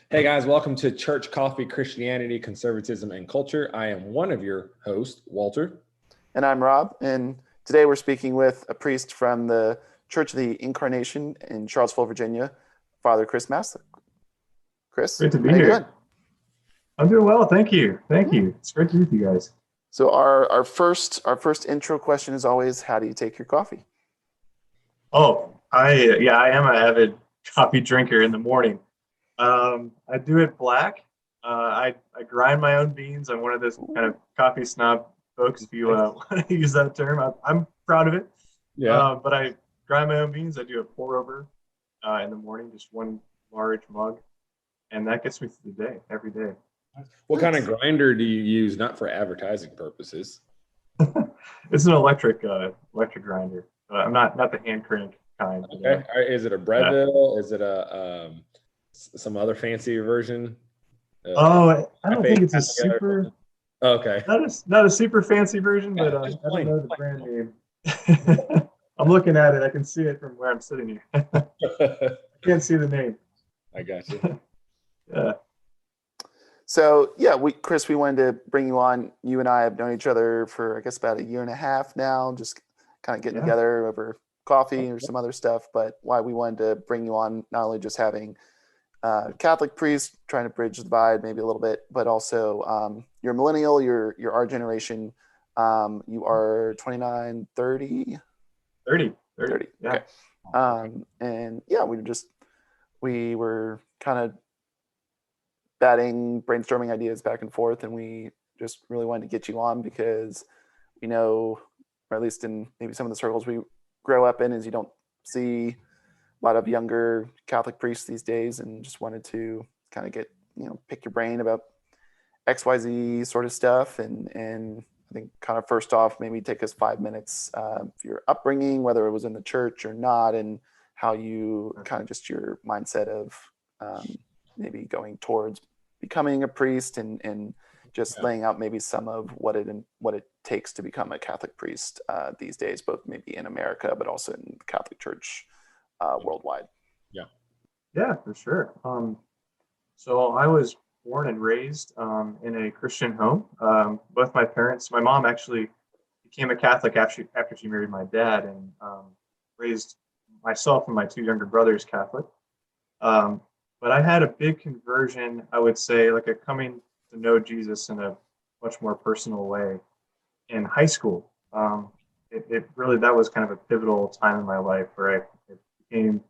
Hey guys, welcome to Church Coffee, Christianity, Conservatism, and Culture. I am one of your hosts, Walter. And I'm Rob. And today we're speaking with a priest from the Church of the Incarnation in Charlottesville, Virginia, Father Chris Masla. Chris, Great to be how you doing? here. I'm doing well, thank you. Thank Yeah. you. It's great to be with you guys. So our first intro question is always, how do you take your coffee? I am an avid coffee drinker in the morning. I do it black. I grind my own beans. I'm one of those kind of coffee snob folks, if you want to use that term. I'm proud of it. Yeah. But I grind my own beans. I do a pour over in the morning, just one large mug, and that gets me through the day every day. What kind of grinder do you use? Not for advertising purposes. It's an electric grinder. I'm not the hand crank kind. Okay. Is it a Breville? Is it a some other fancy version? I don't think it's a super. Okay. Not a super fancy version, but I don't know the brand name. I'm looking at it. I can see it from where I'm sitting here. I can't see the name. I got you. Yeah. So yeah, Chris, we wanted to bring you on. You and I have known each other for I guess about a year and a half now, just kind of getting together over coffee or some other stuff. But why we wanted to bring you on, not only just having Catholic priest trying to bridge the divide maybe a little bit, but also you're a millennial, you're our generation. You are 29, 30? 30. Yeah. Okay. And yeah, we were kind of brainstorming ideas back and forth, and we just really wanted to get you on because we know, or at least in maybe some of the circles we grow up in, is you don't see a lot of younger Catholic priests these days, and just wanted to kind of pick your brain about XYZ sort of stuff. And I think kind of first off, maybe take us 5 minutes of your upbringing, whether it was in the church or not, and how you kind of just your mindset of maybe going towards becoming a priest and just laying out maybe some of what it takes to become a Catholic priest these days, both maybe in America, but also in the Catholic Church worldwide. Yeah, for sure. So I was born and raised in a Christian home. Both my parents, my mom actually became a Catholic after she married my dad, and raised myself and my two younger brothers Catholic. But I had a big conversion, I would say, like a coming to know Jesus in a much more personal way in high school. It really, that was kind of a pivotal time in my life where I became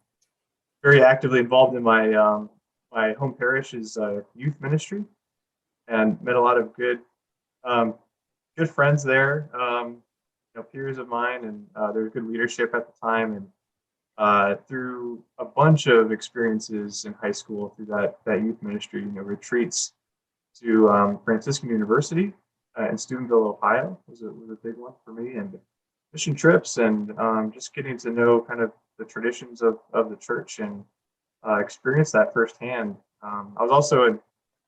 very actively involved in my my home parish's youth ministry, and met a lot of good friends there, peers of mine, and there was good leadership at the time. And through a bunch of experiences in high school through that youth ministry, retreats to Franciscan University in Steubenville, Ohio was a big one for me, and mission trips, and just getting to know kind of the traditions of the church, and experience that firsthand. I was also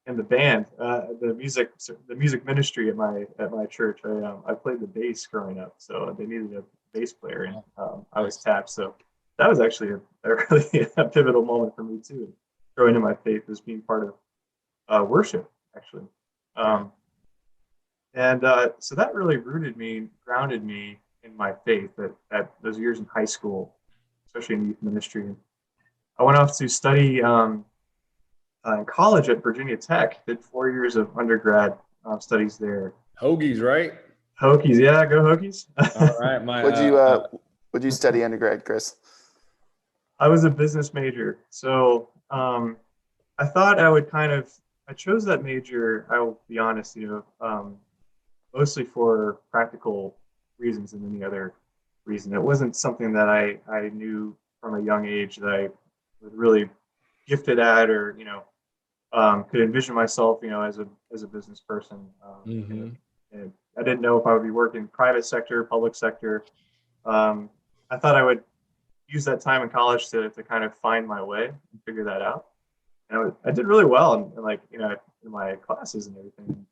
in the band, the music ministry at my church. I played the bass growing up, so they needed a bass player, and I was tapped. So that was actually a really a pivotal moment for me too, growing in my faith as being part of worship, actually. So that really grounded me in my faith at those years in high school, especially in youth ministry. And I went off to study in college at Virginia Tech, did 4 years of undergrad studies there. Hoagies, right? Hokies, yeah, go Hokies. All right. Would you study undergrad, Chris? I was a business major. So I thought I chose that major, I will be honest, mostly for practical reasons and any other reason. It wasn't something that I knew from a young age that I was really gifted at, or could envision myself as a business person. And I didn't know if I would be working private sector, public sector. I thought I would use that time in college to kind of find my way and figure that out. And I did really well in my classes and everything.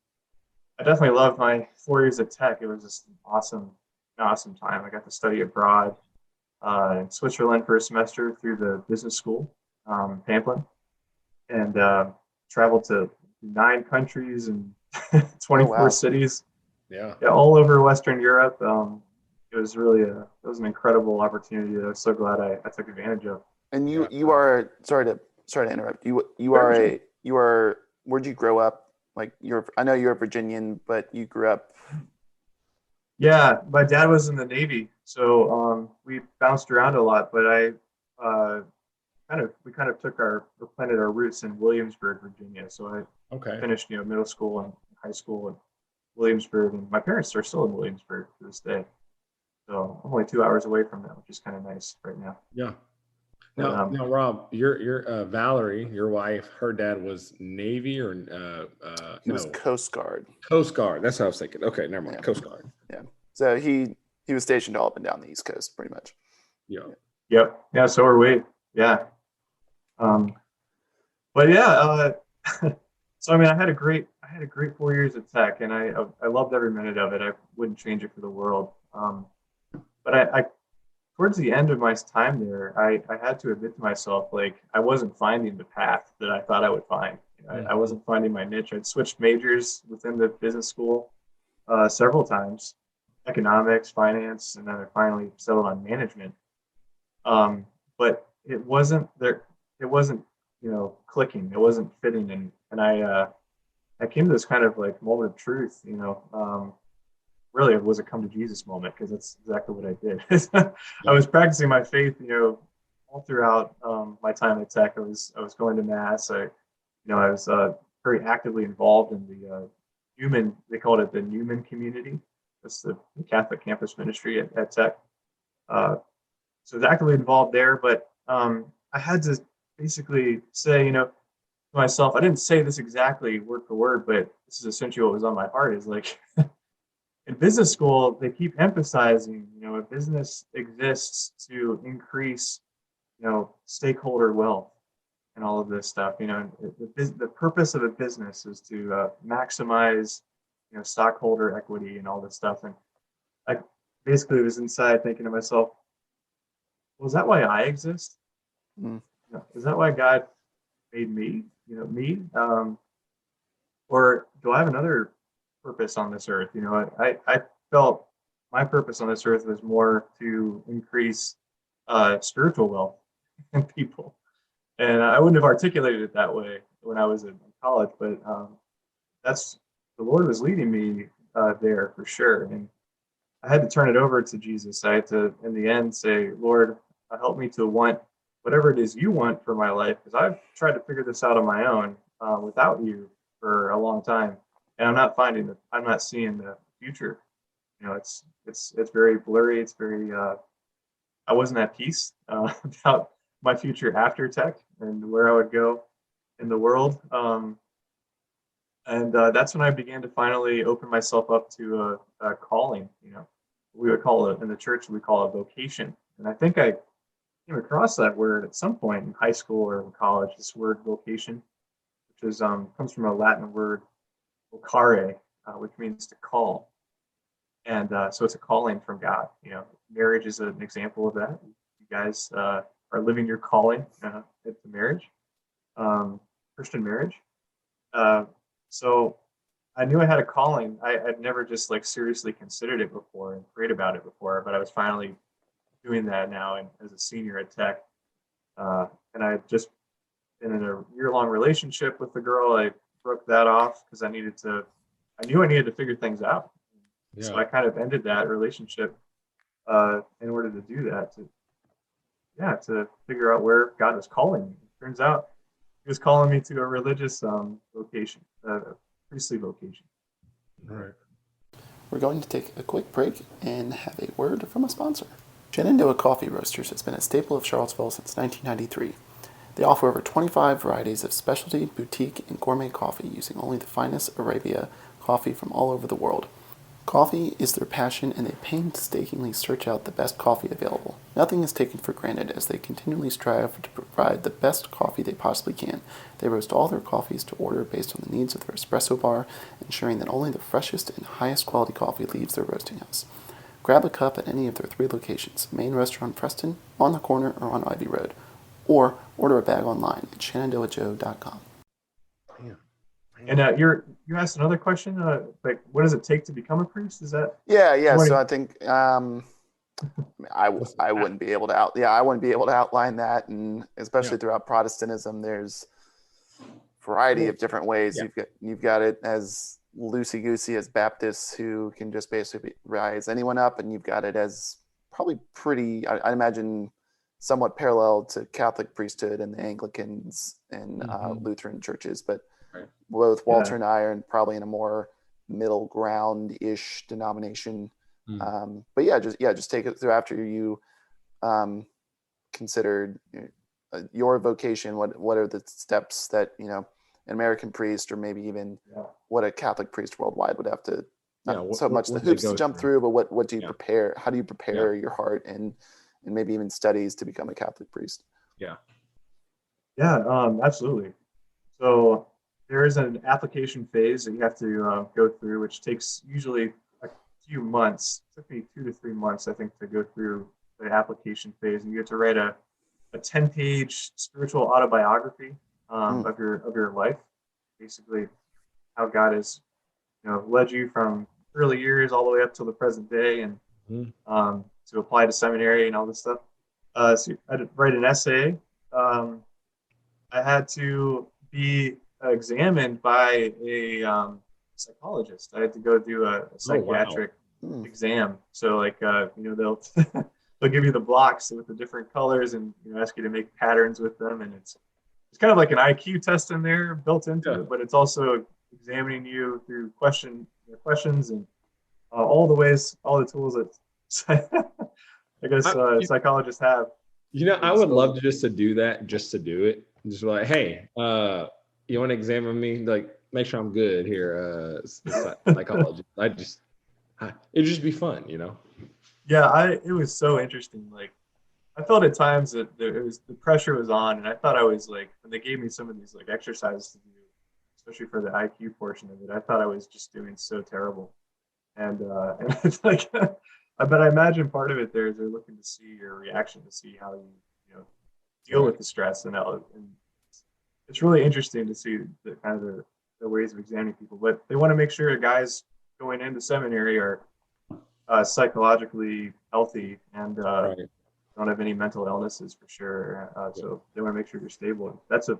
I definitely loved my 4 years at Tech. It was just an awesome time. I got to study abroad in Switzerland for a semester through the business school, Pamplin. And traveled to 9 countries and Oh 24 wow. cities, Yeah. yeah, all over Western Europe. It was really it was an incredible opportunity that I was so glad I took advantage of. And Yeah. you are sorry to interrupt. You Sure, are sure. where'd you grow up? Like I know you're a Virginian, but you grew up. Yeah, my dad was in the Navy, so we bounced around a lot. But uh, we kind of took planted our roots in Williamsburg, Virginia. So I Okay. finished middle school and high school in Williamsburg, and my parents are still in Williamsburg to this day. So I'm only 2 hours away from that, which is kind of nice right now. Yeah. But Now, Rob, your Valerie, your wife, her dad was Navy or He was no, Coast Guard. Coast Guard. That's what I was thinking. Okay, never mind. Yeah. Coast Guard. Yeah. So he was stationed all up and down the East Coast, pretty much. Yeah. yep, yeah, so are we. Yeah. But yeah, so I mean, I had a great 4 years at Tech, and I loved every minute of it. I wouldn't change it for the world. But I towards the end of my time there, I had to admit to myself, like, I wasn't finding the path that I thought I would find. I Mhm. wasn't finding my niche. I'd switched majors within the business school several times, economics, finance, and then I finally settled on management. But it wasn't there. It wasn't, clicking. It wasn't fitting, and I came to this kind of like moment of truth. Really, it was a come to Jesus moment because that's exactly what I did. I Yeah. was practicing my faith, all throughout my time at Tech. I was going to mass. I was very actively involved in the Newman. They called it the Newman community. That's the Catholic campus ministry at Tech. Uh, so I was actively involved there, but I had to basically say, to myself, I didn't say this exactly word for word, but this is essentially what was on my heart is like, in business school, they keep emphasizing, a business exists to increase, stakeholder wealth and all of this stuff. The purpose of a business is to maximize, stockholder equity and all this stuff. And I basically was inside thinking to myself, well, is that why I exist? Mm. Is that why God made me? Me? Or do I have another purpose on this earth? I felt my purpose on this earth was more to increase spiritual wealth in people. And I wouldn't have articulated it that way when I was in college, but that's the Lord was leading me there for sure. And I had to turn it over to Jesus. I had to, in the end, say, Lord, help me to want whatever it is you want for my life, because I've tried to figure this out on my own without you for a long time, and I'm not seeing the future. It's very blurry. It's very. I wasn't at peace about my future after Tech and where I would go in the world. And that's when I began to finally open myself up to a calling. We would call it in the church. We call it vocation. And I think I came across that word at some point in high school or in college. This word vocation, which is comes from a Latin word vocare, which means to call. And so it's a calling from God. Marriage is an example of that. You guys are living your calling into marriage, Christian marriage. So I knew I had a calling. I'd never just like seriously considered it before and prayed about it before, but I was finally doing that now and as a senior at Tech. And I had just been in a year-long relationship with the girl. I broke that off because I knew I needed to figure things out. So Yeah. I kind of ended that relationship in order to do that, to figure out where God was calling me. It turns out he was calling me to a religious vocation, a priestly vocation. All right. We're going to take a quick break and have a word from a sponsor. Shenandoah Coffee Roasters has been a staple of Charlottesville since 1993. They offer over 25 varieties of specialty, boutique, and gourmet coffee using only the finest Arabia coffee from all over the world. Coffee is their passion, and they painstakingly search out the best coffee available. Nothing is taken for granted as they continually strive to provide the best coffee they possibly can. They roast all their coffees to order based on the needs of their espresso bar, ensuring that only the freshest and highest quality coffee leaves their roasting house. Grab a cup at any of their 3 locations, Main Restaurant Preston, On the Corner, or on Ivy Road, or order a bag online at shenandoahjoe.com. And you asked another question, like what does it take to become a priest? Is that Yeah. you So wanna- I think I wouldn't be able to I wouldn't be able to outline that, and especially throughout Protestantism, there's variety of different ways. Yeah. You've got it as loosey goosey as Baptists who can just basically rise anyone up, and you've got it as probably pretty, I imagine, somewhat parallel to Catholic priesthood and the Anglicans and Lutheran churches, but Right. both Walter and I are probably in a more middle ground-ish denomination. But just take it through after you considered your vocation. What are the steps that an American priest, or maybe even what a Catholic priest worldwide would have to, not so much the hoops to jump through, but what do you prepare? How do you prepare your heart and maybe even studies to become a Catholic priest? Absolutely. So there is an application phase that you have to go through, which takes usually a few months. It took me 2 to 3 months, I think, to go through the application phase, and you get to write a 10-page spiritual autobiography of your life, basically how God has led you from early years all the way up till the present day, and to apply to seminary and all this stuff. So I had to write an essay. I had to be examined by a psychologist. I had to go do a psychiatric exam. So like they'll they'll give you the blocks with the different colors and ask you to make patterns with them, and it's kind of like an IQ test in there built into it, but it's also examining you through questions and all the tools that I guess psychologists have. I would love to just to do that, just to do it. Just like, hey, you want to examine me? Like, make sure I'm good here. Psychology. It'd just be fun, Yeah, it was so interesting. Like, I felt at times that the pressure was on, and I thought I was like, when they gave me some of these like exercises to do, especially for the IQ portion of it, I thought I was just doing so terrible. And it's like, but I imagine part of it there is they're looking to see your reaction, to see how you deal with the stress, and it's really interesting to see the kind of the ways of examining people. But they want to make sure guys going into seminary are psychologically healthy and don't have any mental illnesses for sure. So they want to make sure you're stable. That's a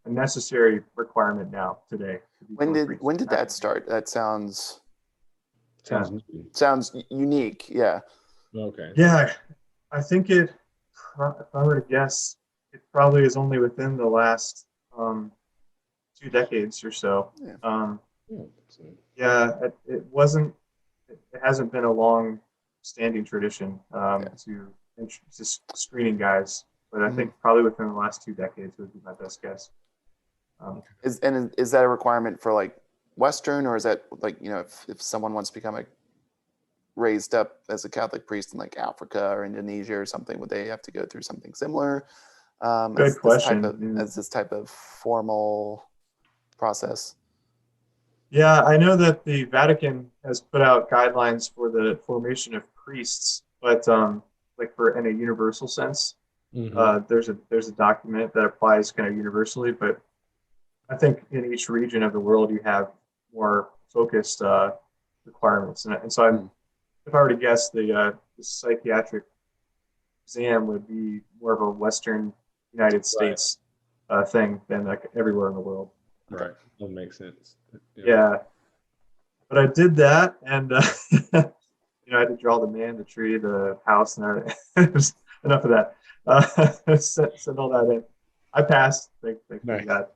necessary requirement now today. When did that start? That sounds unique. Yeah. Okay. Yeah, I think if I were to guess, it probably is only within the last 2 decades or so. It wasn't. It hasn't been a long-standing tradition to screening guys, but I think probably within the last 2 decades would be my best guess. Is that a requirement for like Western, or is that like if someone wants to become raised up as a Catholic priest in like Africa or Indonesia or something, would they have to go through something similar? Good question. As this type of formal process? Yeah, I know that the Vatican has put out guidelines for the formation of priests, but like in a universal sense, there's a document that applies kind of universally. But I think in each region of the world you have more focused requirements, and so if I were to guess, the psychiatric exam would be more of a Western United States thing than like everywhere in the world. Right, that makes sense. Yeah. But I did that, and I had to draw the man, the tree, the house, and everything. Enough of that. Send all that in. I passed. Thank God.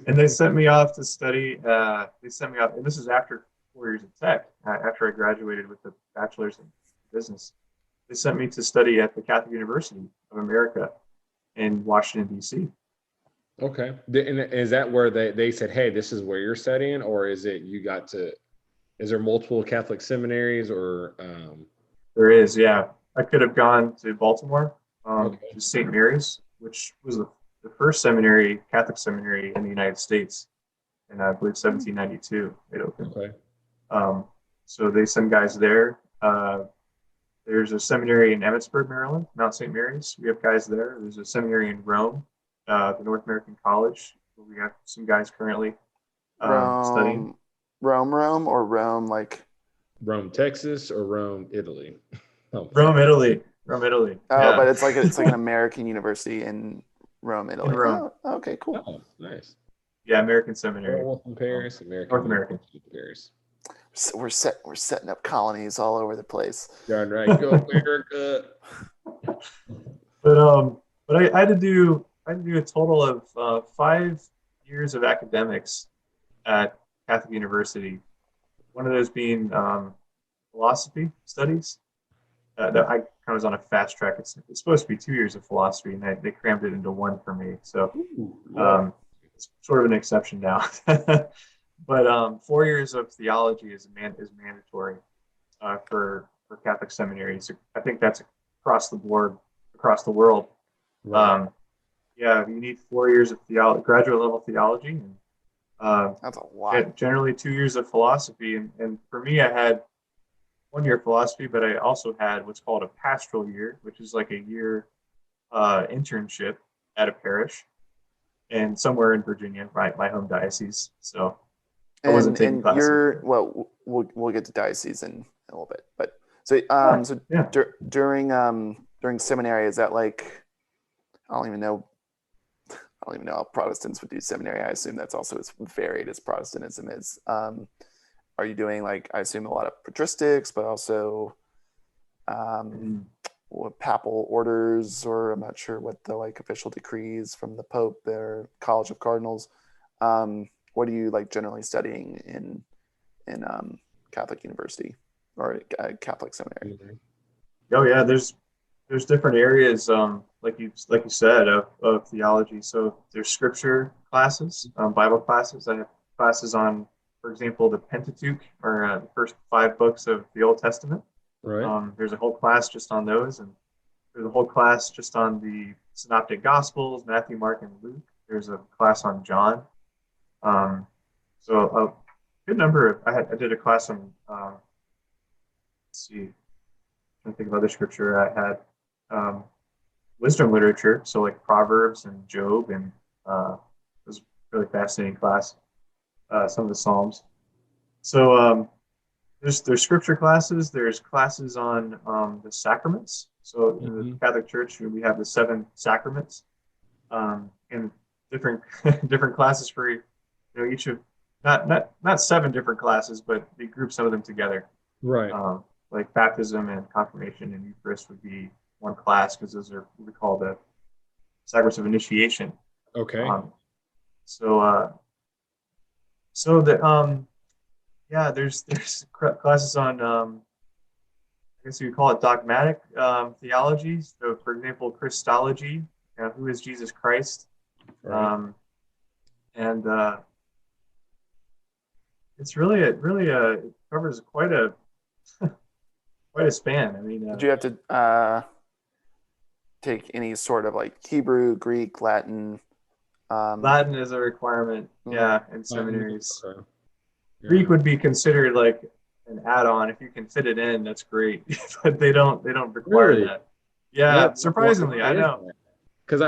And they sent me off to study. They sent me off, and this is after 4 years of tech. After I graduated with a bachelor's in business, they sent me to study at the Catholic University of America in Washington, D.C. Okay. And is that where they said, hey, this is where you're studying, or is it is there multiple Catholic seminaries, or? There is, yeah. I could have gone to Baltimore, to St. Mary's, which was the first Catholic seminary in the United States, and I believe 1792 it opened. Okay. So they send guys there. There's a seminary in Emmitsburg, Maryland, Mount St. Mary's. We have guys there. There's a seminary in Rome, the North American College, where we have some guys currently studying. Rome, or Rome like Rome, Texas, or Rome, Italy? Oh, Rome, Italy. Rome, Italy. Oh, Yeah. but it's like an American university in Rome, Italy. In Rome. Oh, okay, cool. oh, nice. Yeah, American seminary. North in Paris, American. North American. Paris. So we're setting up colonies all over the place. Darn right. Go America. But I had to do a total of 5 years of academics at Catholic University. One of those being philosophy studies. That I kind of was on a fast track. It's supposed to be 2 years of philosophy, and they crammed it into one for me. So it's sort of an exception now. But 4 years of theology is mandatory for Catholic seminaries. I think that's across the board, across the world. Right. Yeah, you need 4 years of graduate level theology, and That's a lot. generally 2 years of philosophy. And for me, I had 1 year of philosophy, but I also had what's called a pastoral year, which is like a year internship at a parish and somewhere in Virginia, my home diocese. So I wasn't taking classes. We'll get to diocese in a little bit, but so Yeah. during seminary, is that like, I don't even know how Protestants would do seminary. I assume that's also as varied as Protestantism is. Are you doing, like, I assume, a lot of patristics, but also papal orders, or I'm not sure what the like official decrees from the Pope, their College of Cardinals. What are you like generally studying in Catholic university or Catholic seminary? Oh yeah, there's different areas, like you said, of theology. So there's scripture classes, Bible classes. I have classes on, for example, the Pentateuch, or the first 5 books of the Old Testament. Right. There's a whole class just on those, and there's a whole class just on the Synoptic Gospels, Matthew, Mark, and Luke. There's a class on John. So a good number of I did a class on let's see, I'm trying to think of other scripture. I had wisdom literature, so like Proverbs and Job, and it was a really fascinating class. Some of the Psalms. So there's scripture classes. There's classes on the sacraments. So in the Catholic Church, we have the 7 sacraments, and different different classes for each of not 7 different classes, but they group some of them together. Right. Like baptism and confirmation and Eucharist would be one class, because those are what we call the sacraments of initiation. Okay. So the there's classes on I guess you call it dogmatic theology. So, for example, Christology, who is Jesus Christ, Right. and it's it covers quite a span. I mean, Did you have to take any sort of like Hebrew, Greek, Latin? Latin is a requirement, in seminaries. Okay. Yeah. Greek would be considered like an add-on. If you can fit it in, that's great. But they don't require Really? that. Yeah, surprisingly, I know. Because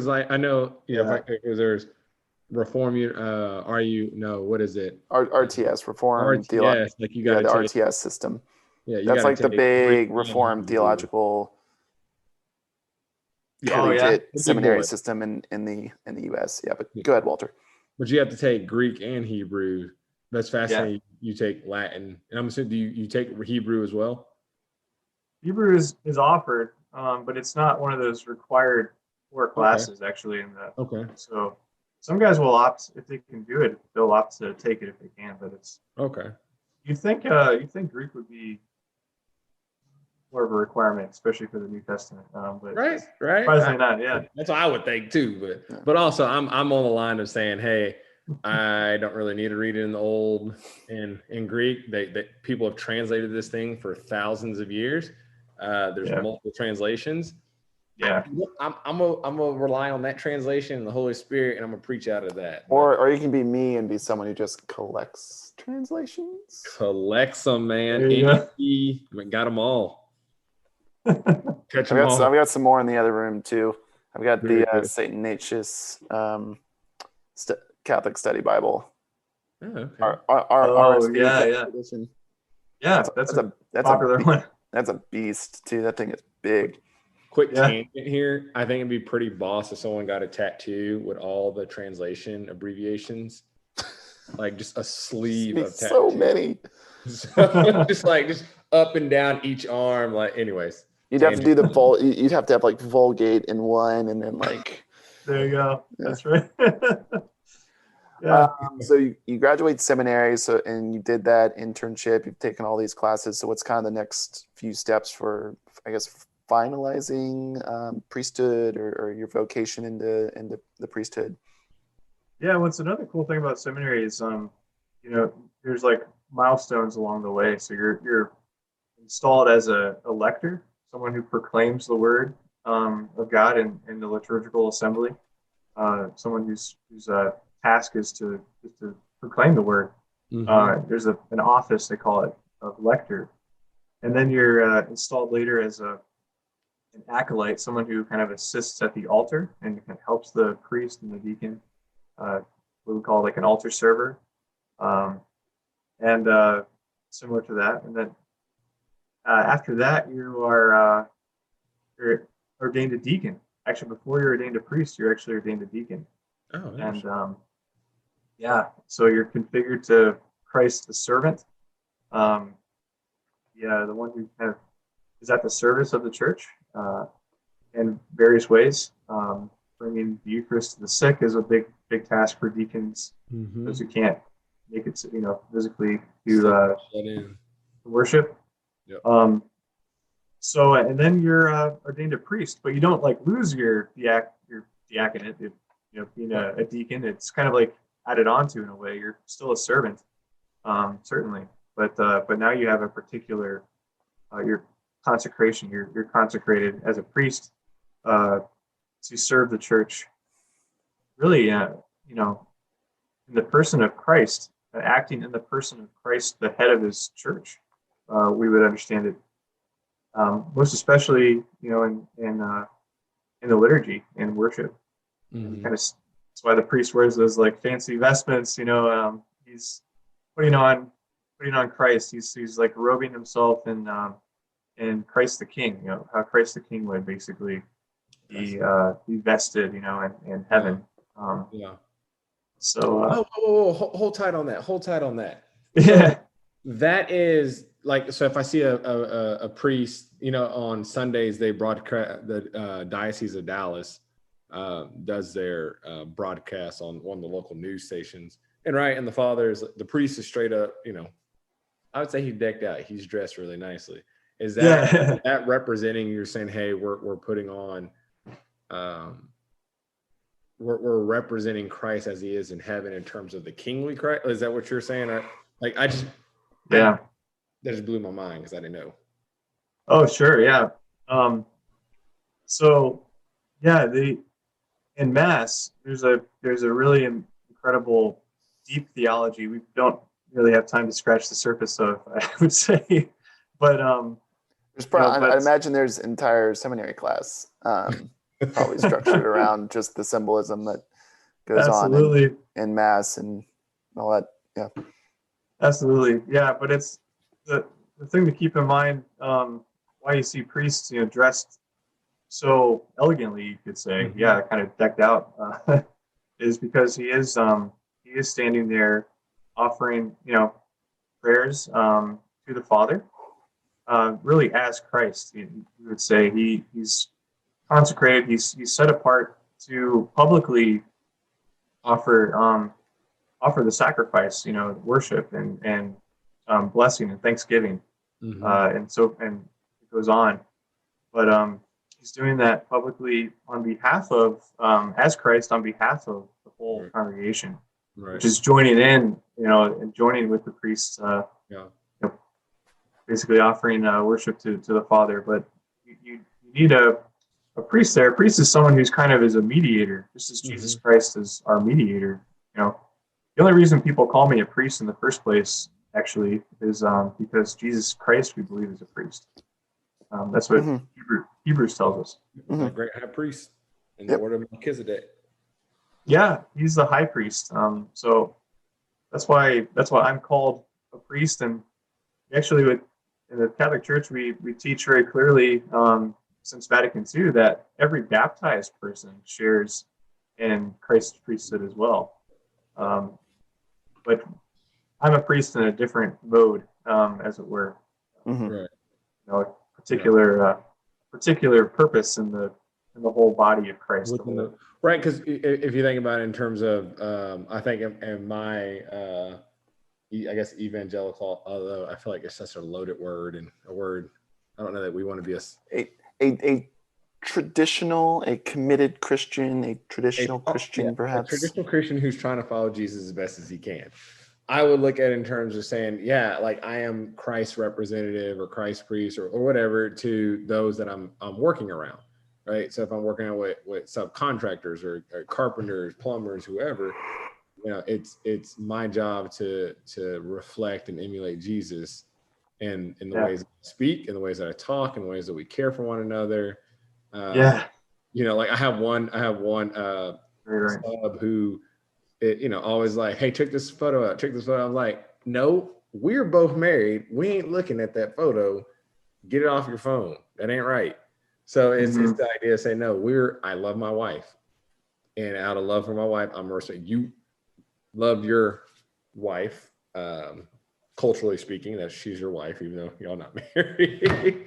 I know, there's Reform, what is it? RTS, Reformed Theological. RTS, like you got the RTS system. Yeah, that's like the big Reformed theological collegiate seminary system in the U.S. Yeah, but go ahead, Walter. But you have to take Greek and Hebrew. That's fascinating. Yeah. You take Latin, and I'm assuming, do you take Hebrew as well? Hebrew is offered, but it's not one of those required 4 classes actually. So some guys will opt, if they can do it, they'll opt to take it if they can. But it's okay. You think Greek would be more of a requirement, especially for the New Testament. But right. Surprisingly not. Yeah, that's what I would think too. But also, I'm on the line of saying, hey, I don't really need to read it in the Old and in Greek. They people have translated this thing for thousands of years. There's multiple translations. Yeah, I'm gonna rely on that translation and the Holy Spirit, and I'm gonna preach out of that. Or you can be me and be someone who just collects translations. Collects them, man. Got them all. Catch them all. I've got some more in the other room too. I've got the St. Ignatius Catholic Study Bible. Oh, okay. Our Oh, RSV yeah, Catholic yeah. edition. Yeah, that's a popular one. That's a beast too. That thing is big. Quick Yeah. tangent here. I think it'd be pretty boss if someone got a tattoo with all the translation abbreviations, like just a sleeve of tattoos. So many. So, just up and down each arm. Like, anyways, you'd have to do the you'd have to have like Vulgate in one, and then like. There you go. Yeah. That's right. Yeah. So you graduate seminary, and you did that internship. You've taken all these classes. So what's kind of the next few steps for, I guess, finalizing priesthood or your vocation into the priesthood? Yeah. What's another cool thing about seminary is, there's like milestones along the way. So you're installed as a lector, someone who proclaims the word of God in the liturgical assembly. Someone whose task is to proclaim the word. There's an office, they call it, of lector. And then you're installed later as an acolyte, someone who kind of assists at the altar and kind of helps the priest and the deacon, what we call like an altar server. And similar to that. And then after that, you're ordained a deacon. Actually, before you're ordained a priest, you're actually ordained a deacon. Oh, and so you're configured to Christ the servant, the one who kind of is at the service of the church in various ways. Bringing the Eucharist to the sick is a big task for deacons, those who can't make it, physically do worship. Yep. So, and then you're ordained a priest, but you don't like lose your diaconate. Being a deacon, it's kind of like added on to in a way. You're still a servant, certainly, but now you have a particular your consecration. You're consecrated as a priest to serve the church. Really, in the person of Christ, acting in the person of Christ, the head of His church. We would understand it most especially, in the liturgy and worship. Kind of, that's why the priest wears those like fancy vestments. He's putting on Christ. He's like robing himself in Christ the King. How Christ the King would basically be vested, in heaven. So hold tight on that. Yeah. So that is like, so if I see a priest, on Sundays, they broadcast, the Diocese of Dallas does their broadcast on one of the local news stations. And the priest is straight up, I would say he's decked out. He's dressed really nicely. Is that that representing, you're saying, hey, we're putting on, we're representing Christ as He is in heaven in terms of the kingly Christ? Is that what you're saying? That just blew my mind because I didn't know. Oh, sure. Yeah. In Mass, there's a really incredible deep theology. We don't really have time to scratch the surface of, I would say, but there's probably, I'd imagine there's entire seminary class probably structured around just the symbolism that goes on in Mass and all that. Yeah. Absolutely. Yeah. But it's the thing to keep in mind, why you see priests, dressed so elegantly, you could say, kind of decked out, is because he is standing there offering, prayers to the Father, really as Christ. You would say he's consecrated. He's set apart to publicly offer the sacrifice, worship and blessing and thanksgiving, and it goes on. But he's doing that publicly on behalf of, as Christ, on behalf of the whole congregation, which is joining in, and joining with the priests, basically offering worship to the Father. But you need a priest there. A priest is someone who's kind of is a mediator, just as Jesus Christ is our mediator. The only reason people call me a priest in the first place, actually, is because Jesus Christ, we believe, is a priest. That's what Hebrews tells us. A great high priest in the order of Melchizedek. Yeah, he's the high priest. So that's why I'm called a priest. And actually, in the Catholic Church, we teach very clearly, since Vatican II, that every baptized person shares in Christ's priesthood as well. Um, but I'm a priest in a different mode, as it were. Hmm. Right. A Yeah. particular purpose in the whole body of Christ. Within the right, because if you think about it in terms of, I think in my, I guess evangelical, although I feel like it's such a loaded word and a word, I don't know that we want to be A traditional, a committed Christian, a traditional yeah, Christian, a perhaps. traditional Christian who's trying to follow Jesus as best as he can. I would look at it in terms of saying, yeah, like I am Christ's representative or Christ priest or whatever to those that I'm working around, right? So if I'm working with subcontractors or carpenters, plumbers, whoever, it's my job to reflect and emulate Jesus in the Yeah, ways that I speak, in the ways that I talk, in the ways that we care for one another. yeah, Like I have one right. sub who always like, hey, check this photo out, check this photo. I'm like, no, we're both married. We ain't looking at that photo. Get it off your phone. That ain't right. So it's Mm-hmm. the idea of saying, no, I love my wife. And out of love for my wife, I'm going to say, you love your wife, culturally speaking, that she's your wife, even though y'all not married.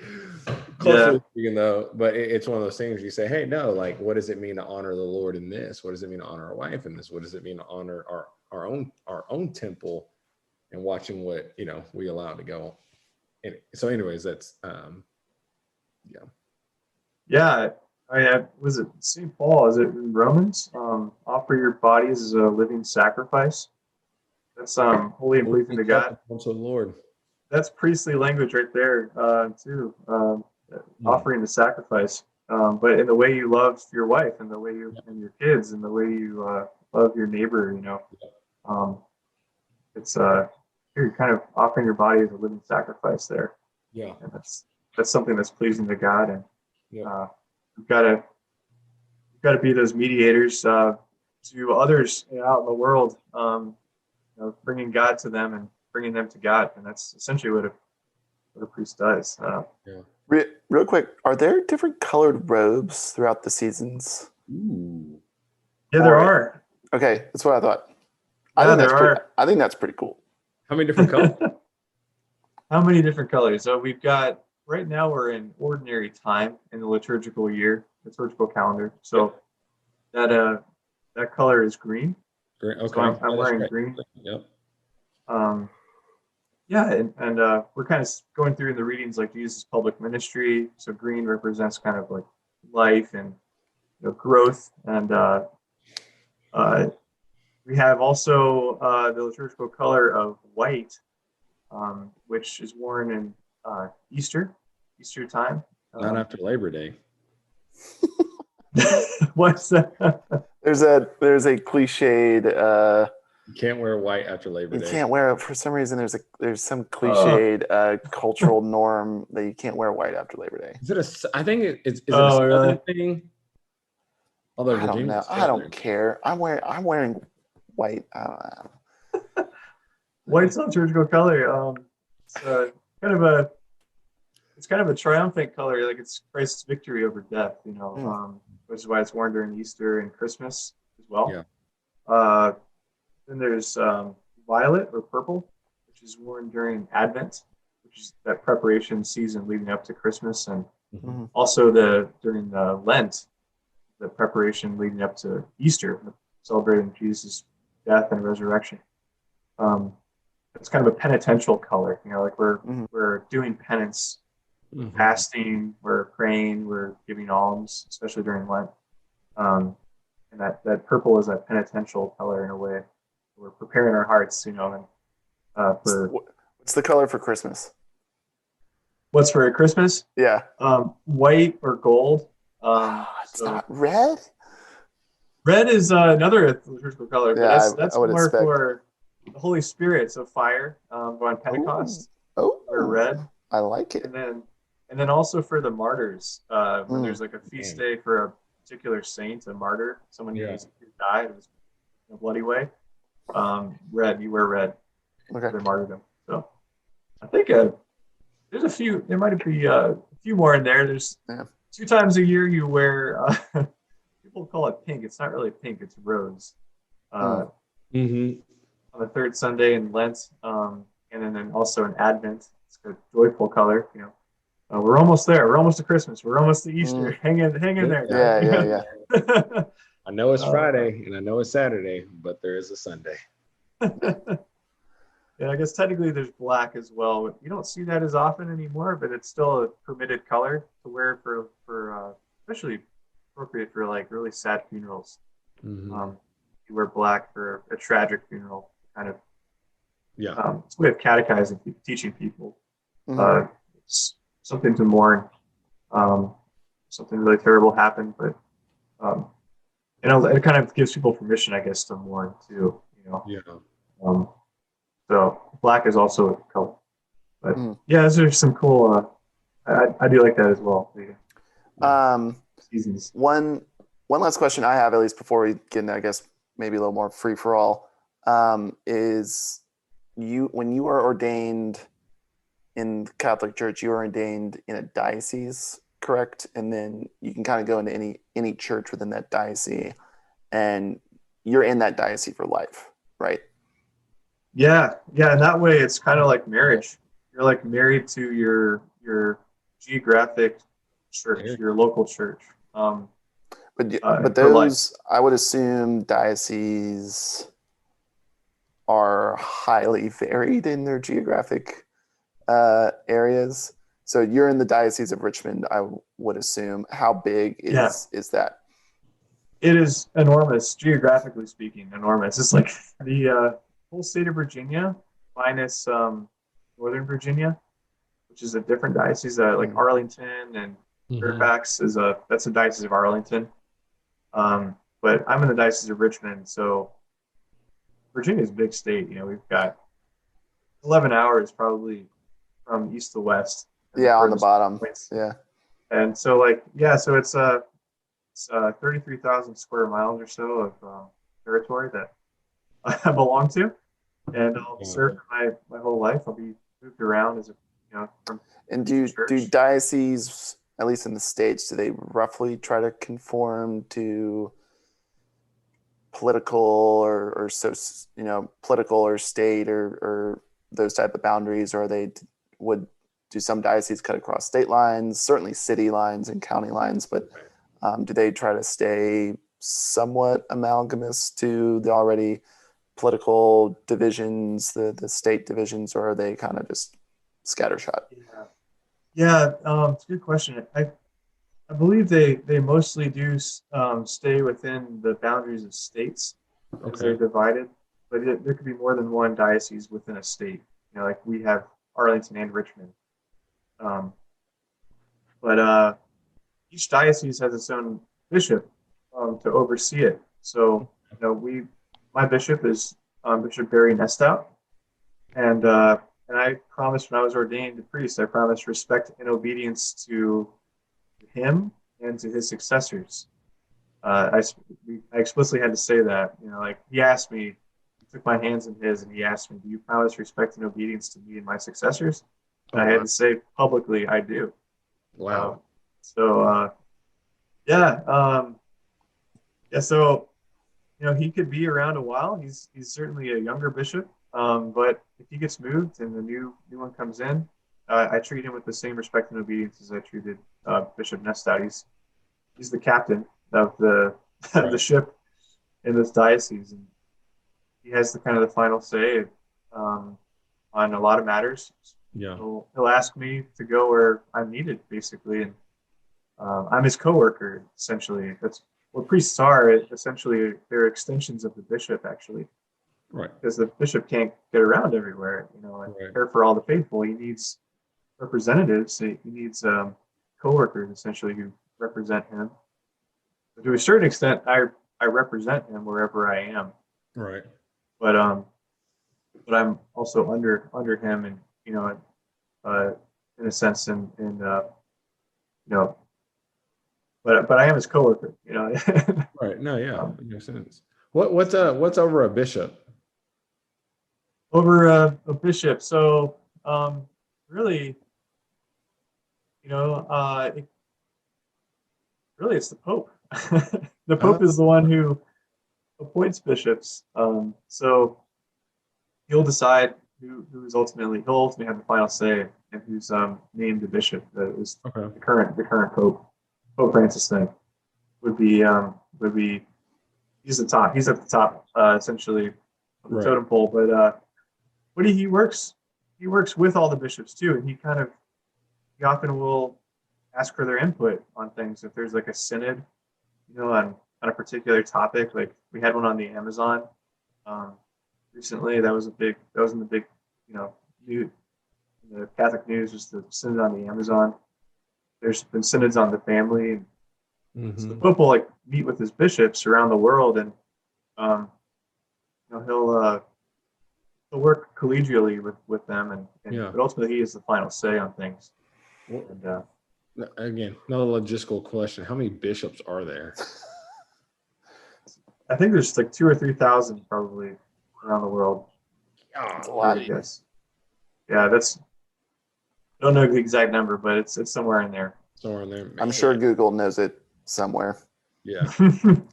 Culturally speaking, though, but it's one of those things you say, hey, no, like, what does it mean to honor the Lord in this? What does it mean to honor our wife in this? What does it mean to honor our own temple and watching what we allow to go? And so, anyways, that's yeah. Yeah. Was it St. Paul? Is it in Romans? Offer your bodies as a living sacrifice. That's holy and pleasing to God. To the Lord. That's priestly language right there, too. Offering the sacrifice, but in the way you love your wife, and the way you and your kids, and the way you love your neighbor. It's you're kind of offering your body as a living sacrifice there. Yeah. And that's something that's pleasing to God. And Yeah. we've got to be those mediators to others out in the world, bringing God to them and bringing them to God. And that's essentially what a priest does. Yeah. Real quick, are there different colored robes throughout the seasons? Ooh. Yeah, there are. Okay, that's what I thought. Yeah, I think that's pretty cool. How many different colors? How many different colors? So we've got, right now we're in ordinary time in the liturgical calendar. So that color is green. Green. Okay. So I'm wearing right. green. Yep. And we're kind of going through the readings like Jesus' public ministry. So green represents kind of like life and growth. And we have also the liturgical color of white, which is worn in Easter time. Not after Labor Day. What's that? There's a cliched. You can't wear white after Labor Day. You can't wear it for some reason. There's some cliched cultural norm that you can't wear white after Labor Day. Is it I think it's is it a really? thing? Although I don't know. I don't care. I'm wearing white. I don't know. White's not liturgical color. It's kind of a triumphant color, like it's Christ's victory over death. Which is why it's worn during Easter and Christmas as well. Yeah. Then there's violet or purple, which is worn during Advent, which is that preparation season leading up to Christmas, and also during Lent, the preparation leading up to Easter, celebrating Jesus' death and resurrection. It's kind of a penitential color, like we're doing penance, fasting, we're praying, we're giving alms, especially during Lent. And that purple is that penitential color in a way. We're preparing our hearts, and for what's the color for Christmas? What's for Christmas? Yeah. White or gold. It's not red. Red is another liturgical color, but that's more expect. for the Holy Spirit. So fire, on Pentecost. Or red. I like it. And then also for the martyrs, when there's like a feast day for particular saint, a martyr, someone Yeah. who died in a bloody way, red. You wear red for Okay. their martyrdom. So I think there's a few. There might be a few more in there. There's 2 times a year you wear. People call it pink. It's not really pink. It's rose. Mm-hmm. On the 3rd Sunday in Lent, and then also in Advent. It's a joyful color. We're almost there. We're almost to Christmas. We're almost to Easter. Hang in there, guys. Yeah. I know it's Friday and I know it's Saturday, but there is a Sunday. Yeah, I guess technically there's black as well. But you don't see that as often anymore, but it's still a permitted color to wear for especially appropriate for like really sad funerals. Mm-hmm. You wear black for a tragic funeral, kind of. Yeah. It's a way of catechizing, teaching people. Mm-hmm. It's something to mourn. Something really terrible happened, but it kind of gives people permission, I guess, to mourn too. Yeah. So black is also a color, but yeah, those are some cool. I do like that as well. Seasons. One last question I have, at least before we get into, I guess, maybe a little more free for all, is when you are ordained in the Catholic Church, you are ordained in a diocese, correct? And then you can kind of go into any church within that diocese, and you're in that diocese for life, right? Yeah. And that way, it's kind of like marriage. You're like married to your geographic church, your local church. But those, I would assume, dioceses are highly varied in their geographic areas. So you're in the Diocese of Richmond, I would assume. How big is that? It is enormous, geographically speaking, enormous. It's like the whole state of Virginia minus Northern Virginia, which is a different diocese. Like Arlington and Fairfax that's a diocese of Arlington. But I'm in the Diocese of Richmond, so Virginia is a big state. We've got 11 hours probably from east to west. Yeah, on the bottom. Points. Yeah. And so so it's 33,000 square miles or so of territory that I belong to, and I'll serve for my whole life. I'll be moved around as from. And do dioceses, at least in the States, do they roughly try to conform to political or political or state or those type of boundaries, or do some dioceses cut across state lines, certainly city lines and county lines, but do they try to stay somewhat amalgamous to the already political divisions, the state divisions, or are they kind of just scattershot? Yeah, it's a good question. I believe they mostly do stay within the boundaries of states as they're divided, but there could be more than one diocese within a state. Like we have Arlington and Richmond. But each diocese has its own bishop to oversee it. So my bishop is Bishop Barry Nestout, and I promised when I was ordained a priest, I promised respect and obedience to him and to his successors. I explicitly had to say that. He asked me, he took my hands in his, and he asked me, "Do you promise respect and obedience to me and my successors?" And I had to say publicly, "I do." Wow. So he could be around a while. He's certainly a younger bishop, but if he gets moved and the new one comes in, I treat him with the same respect and obedience as I treated Bishop Nestout. He's the captain of the the ship in this diocese, and he has the kind of the final say on a lot of matters. Yeah, he'll ask me to go where I'm needed, basically, and I'm his coworker essentially. That's what priests are. Essentially, they're extensions of the bishop, actually. Right. Because the bishop can't get around everywhere, and care for all the faithful. He needs representatives. He needs coworkers, essentially, who represent him. But to a certain extent, I represent him wherever I am. Right. But I'm also under him, and in a sense, in but I am his coworker, you know. Right. No, yeah, um, that makes sense. What's over a bishop? over a bishop. So really, you know, really it's the Pope. The Uh, Pope is the one who appoints bishops. So he'll decide who's ultimately he'll ultimately have the final say and who's named the bishop. That is okay. the current Pope, Pope Francis thing would be he's the top. He's at the top essentially of the Right. totem pole. But he works with all the bishops too, and he often will ask for their input on things. If there's like a synod, you know, on a particular topic, like we had one on the Amazon um, recently. That was in the big, you know, new the Catholic news, just the synod on the Amazon. There's been synods on the family, and so the Mm-hmm. Pope will like meet with his bishops around the world, and um, you know he'll work collegially with them, and Yeah. but ultimately he has the final say on things. Well, And again, another logistical question: how many bishops are there? I think there's like 2 or 3 thousand probably around the world. It's a If I were lot. to guess. Yeah, that's don't know the exact number, but it's somewhere in there. Somewhere in there. I'm Man. sure Google knows it somewhere. Yeah.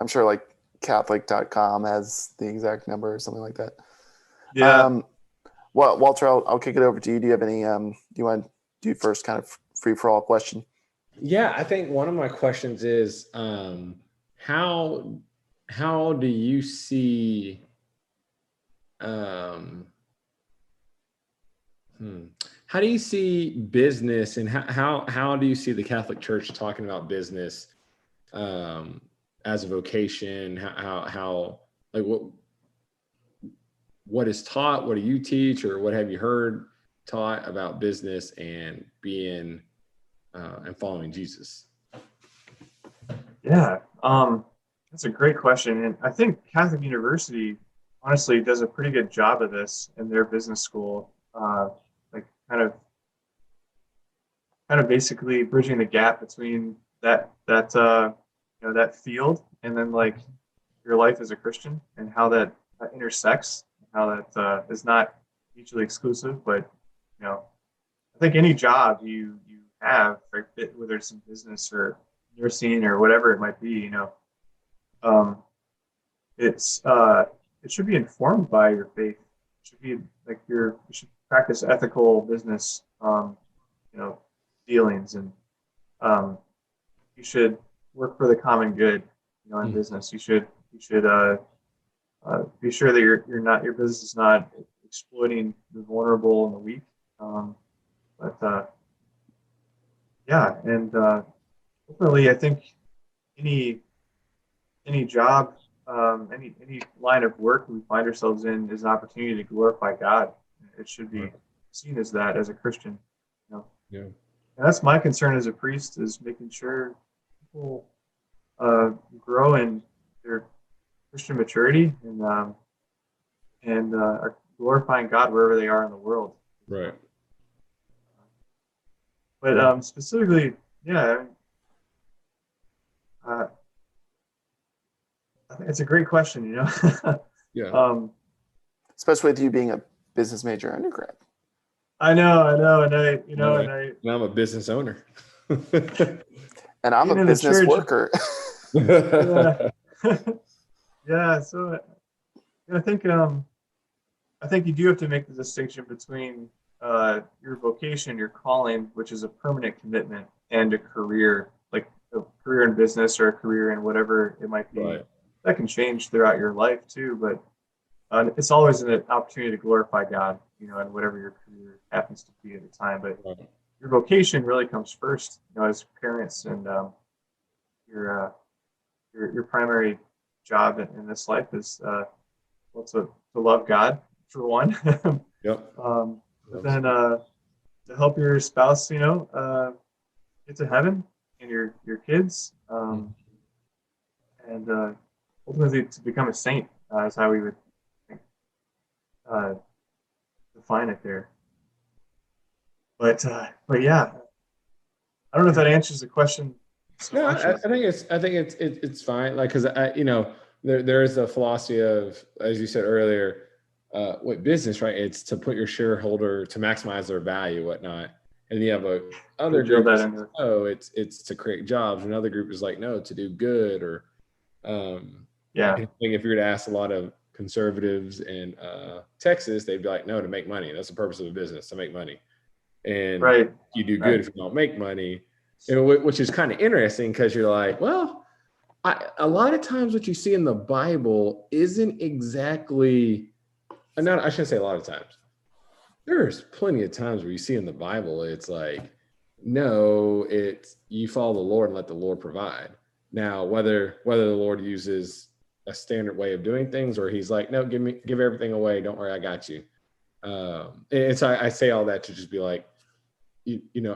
I'm sure like Catholic.com has the exact number or something like that. Yeah. Well, Walter, I'll kick it over to you. Do you have any? Do you want to do first kind of free for all question? Yeah, I think one of my questions is how do you see um, how do you see business, and how do you see the Catholic Church talking about business as a vocation? How like what is taught? What do you teach, or what have you heard taught about business and being and following Jesus? Yeah. That's a great question. And I think Catholic University honestly does a pretty good job of this in their business school. Like kind of basically bridging the gap between that you know that field and then like your life as a Christian and how that intersects, how that is not mutually exclusive, but you know, I think any job you have, right, whether it's in business or nursing or whatever it might be, you know, um, it's it should be informed by your faith. It should be like you should practice ethical business, you know, dealings, and um, you should work for the common good, you know, in business. You should be sure that your business is not exploiting the vulnerable and the weak. Um, but yeah, and ultimately, I think any any job, any line of work we find ourselves in is an opportunity to glorify God. It should be Right. seen as that as a Christian. You know, Yeah. and that's my concern as a priest is making sure people grow in their Christian maturity and are glorifying God wherever they are in the world. Right. But Yeah. specifically, yeah, uh, I think it's a great question. You know, Yeah. Especially with you being a business major undergrad. I know, and And I'm a business owner. And I'm being a in the business church, worker. yeah, yeah. So I think you do have to make the distinction between your vocation, your calling, which is a permanent commitment, and a career, like a career in business or a career in whatever it might be. Right. That can change throughout your life too, but it's always an opportunity to glorify God, you know, and whatever your career happens to be at the time. But Right. your vocation really comes first, you know, as parents, and your your primary job in this life is well, to love God for one, Yep. but then to help your spouse, you know, get to heaven, and your kids, and ultimately to become a saint is how we would uh, define it there. But yeah, I don't know if that answers the question so No, much. I think it's fine. Like, cause there is a philosophy of, as you said earlier, with business, right? It's to put your shareholder to maximize their value, whatnot. And you have other Build group that that into says, it. oh, it's to create jobs. Another group is like, no, to do good. Or Yeah. I think if you were to ask a lot of conservatives in Texas, they'd be like, no, to make money. That's the purpose of a business, to make money. And Right. you do good Right. if you don't make money, which is kind of interesting because you're like, well, a lot of times what you see in the Bible isn't exactly, not, I shouldn't say a lot of times. There's plenty of times where you see in the Bible, it's like, no, it's you follow the Lord and let the Lord provide. Now, whether the Lord uses a standard way of doing things or he's like, no, give everything away. Don't worry, I got you. And so I say all that to just be like,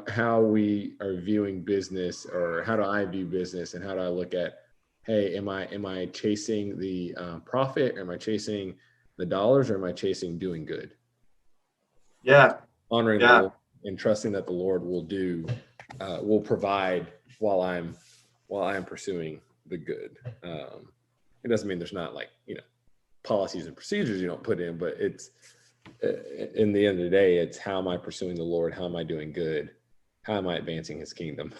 how we are viewing business, or how do I view business, and how do I look at, hey, am I chasing the profit, or am I chasing the dollars, or am I chasing doing good? Yeah. Honoring the Lord and trusting that the Lord will provide while I'm pursuing the good. It doesn't mean there's not policies and procedures you don't put in, but it's in the end of the day, it's how am I pursuing the Lord? How am I doing good? How am I advancing his kingdom?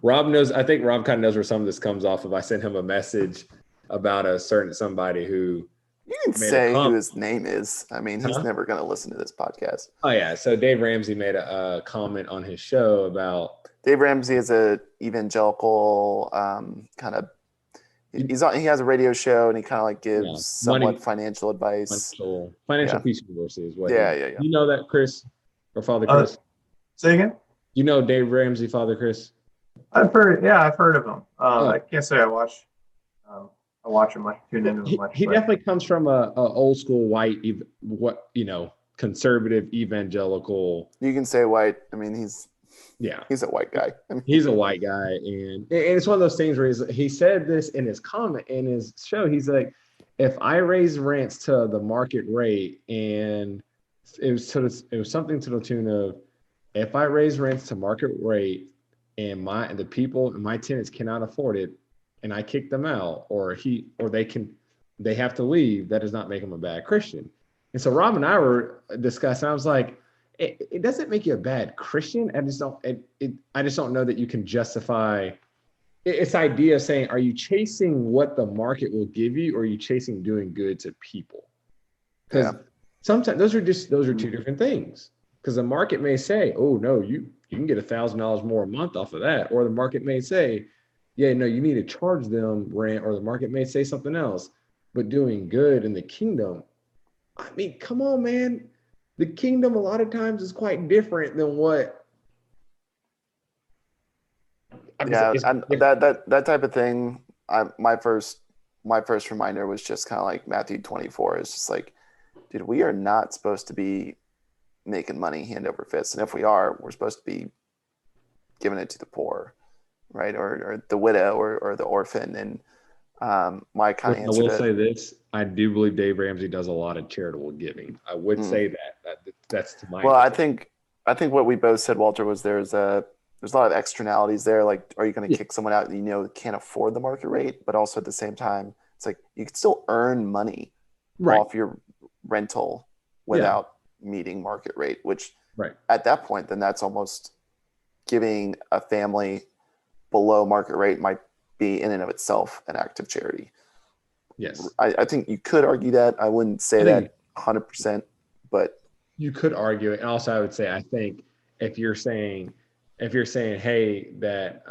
Rob knows, I think Rob kind of knows where some of this comes off of. I sent him a message about a certain somebody who You can say who his name is. I mean, he's never going to listen to this podcast. Oh yeah. So Dave Ramsey made a comment on his show about. Dave Ramsey is a evangelical kind of. He has a radio show and he kind of like gives somewhat financial advice. Financial Peace University is what. Yeah. You know that, Chris, or Father Chris? Say again. You know Dave Ramsey, Father Chris? I've heard of him. I can't say I watch him much, tune into him much. He definitely comes from a old school white, conservative evangelical. You can say white. I mean, he's a white guy. I mean, he's a white guy, and it's one of those things where he said this in his comment in his show. He's like, if I raise rents to the market rate, and it was something to the tune of, if I raise rents to market rate and the people and my tenants cannot afford it, and I kick them out, or they have to leave, that does not make them a bad Christian. And so Rob and I were discussing. I was like, it doesn't make you a bad Christian. I just don't know that you can justify. It's the idea of saying, are you chasing what the market will give you, or are you chasing doing good to people? Because sometimes those are two different things. Because the market may say, oh no, you can get $1,000 more a month off of that, or the market may say, yeah, no, you need to charge them rent, or the market may say something else. But doing good in the kingdom, I mean, come on, man. The kingdom a lot of times is quite different than what. That type of thing. My first reminder was just kind of like Matthew 24. It's just like, dude, we are not supposed to be making money hand over fist, and if we are, we're supposed to be giving it to the poor, right, or the widow, or the orphan. And my kind of answer. I will say this: I do believe Dave Ramsey does a lot of charitable giving. I would say that's to my. Well, I think what we both said, Walter, was there's a lot of externalities there. Like, are you going to kick someone out that can't afford the market rate, but also at the same time, it's like you can still earn money off your rental without meeting market rate, which at that point, then that's almost giving a family below market rate might be in and of itself an act of charity. Yes. I think you could argue that. I wouldn't say that 100%, but you could argue it. And also I would say, I think if you're saying, hey, that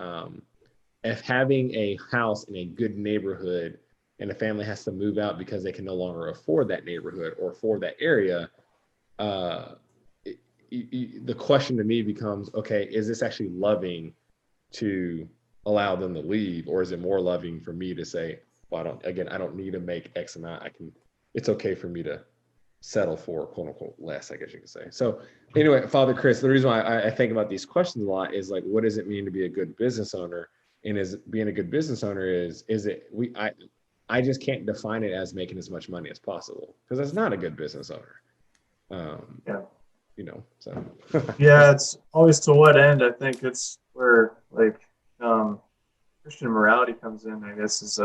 if having a house in a good neighborhood and a family has to move out because they can no longer afford that neighborhood or afford that area, the question to me becomes, okay, is this actually loving to allow them to leave, or is it more loving for me to say, well, I don't need to make X amount. It's okay for me to settle for quote unquote less, I guess you could say. So anyway, Father Chris, the reason why I think about these questions a lot is like, what does it mean to be a good business owner? And is being a good business owner I just can't define it as making as much money as possible, because that's not a good business owner. So yeah, it's always to what end. I think it's where like Christian morality comes in, I guess, is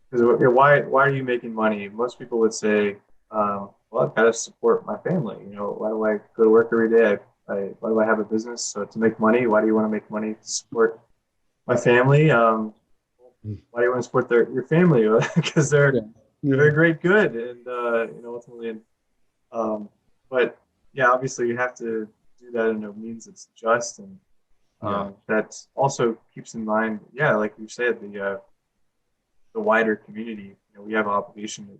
because why are you making money? Most people would say, well, I've got to support my family. Why do I go to work every day? Why do I have a business? So to make money. Why do you want to make money to support my family? Why do you want to support your family? Because they're a great good, and ultimately, but yeah, obviously you have to do that in a means that's just, and that also keeps in mind, like you said, the wider community. We have an obligation.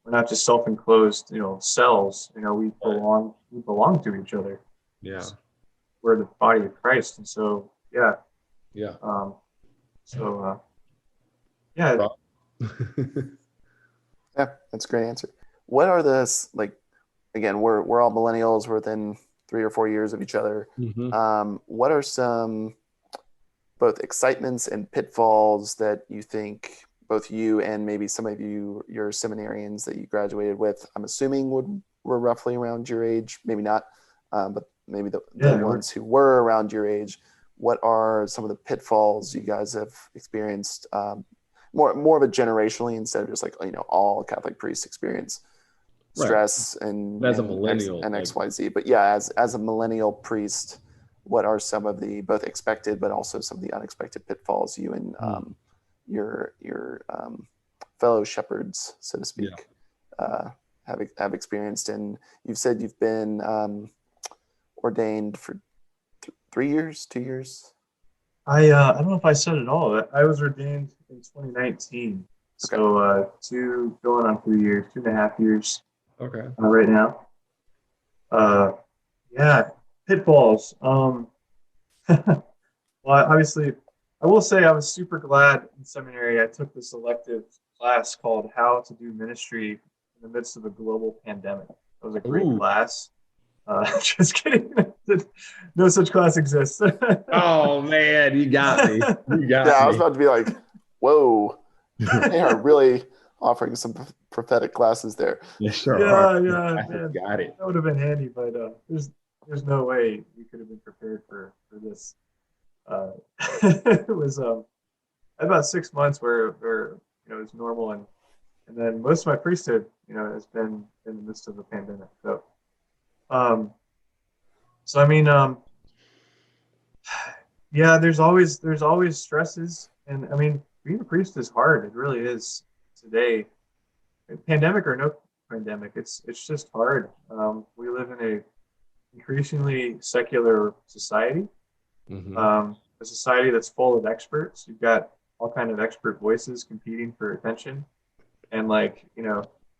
We're not just self-enclosed, cells. We belong to each other. Yeah, we're the body of Christ, and so yeah. Yeah. Yeah, that's a great answer. What are again, we're all millennials, we're within 3 or 4 years of each other. Mm-hmm. What are some both excitements and pitfalls that you think both you and maybe some of your seminarians that you graduated with, I'm assuming were roughly around your age, maybe not, but maybe the ones who were around your age, what are some of the pitfalls you guys have experienced, more of a generationally instead of just all Catholic priests experience stress and as a millennial and XYZ. But yeah, as a millennial priest, what are some of the both expected but also some of the unexpected pitfalls you and your fellow shepherds, so to speak, have experienced? And you've said you've been ordained for 3 years, 2 years. I don't know if I said it all. I was ordained in 2019, so going on 3 years, 2.5 years. Okay. Right now. Pitfalls. Well, obviously, I will say I was super glad in seminary I took this elective class called How to Do Ministry in the Midst of a Global Pandemic. That was a great class. Just kidding. No such class exists. Oh man, you got me. I was about to be like, whoa, they are really offering some prophetic classes there. Yeah, sure. Man. Got it. That would have been handy, but there's no way we could have been prepared for this. It was about 6 months where it was normal, and then most of my priesthood has been in the midst of the pandemic. So I mean, there's always stresses, and I mean, being a priest is hard. It really is today, pandemic or no pandemic. It's just hard. We live in a increasingly secular society, a society that's full of experts. You've got all kind of expert voices competing for attention, and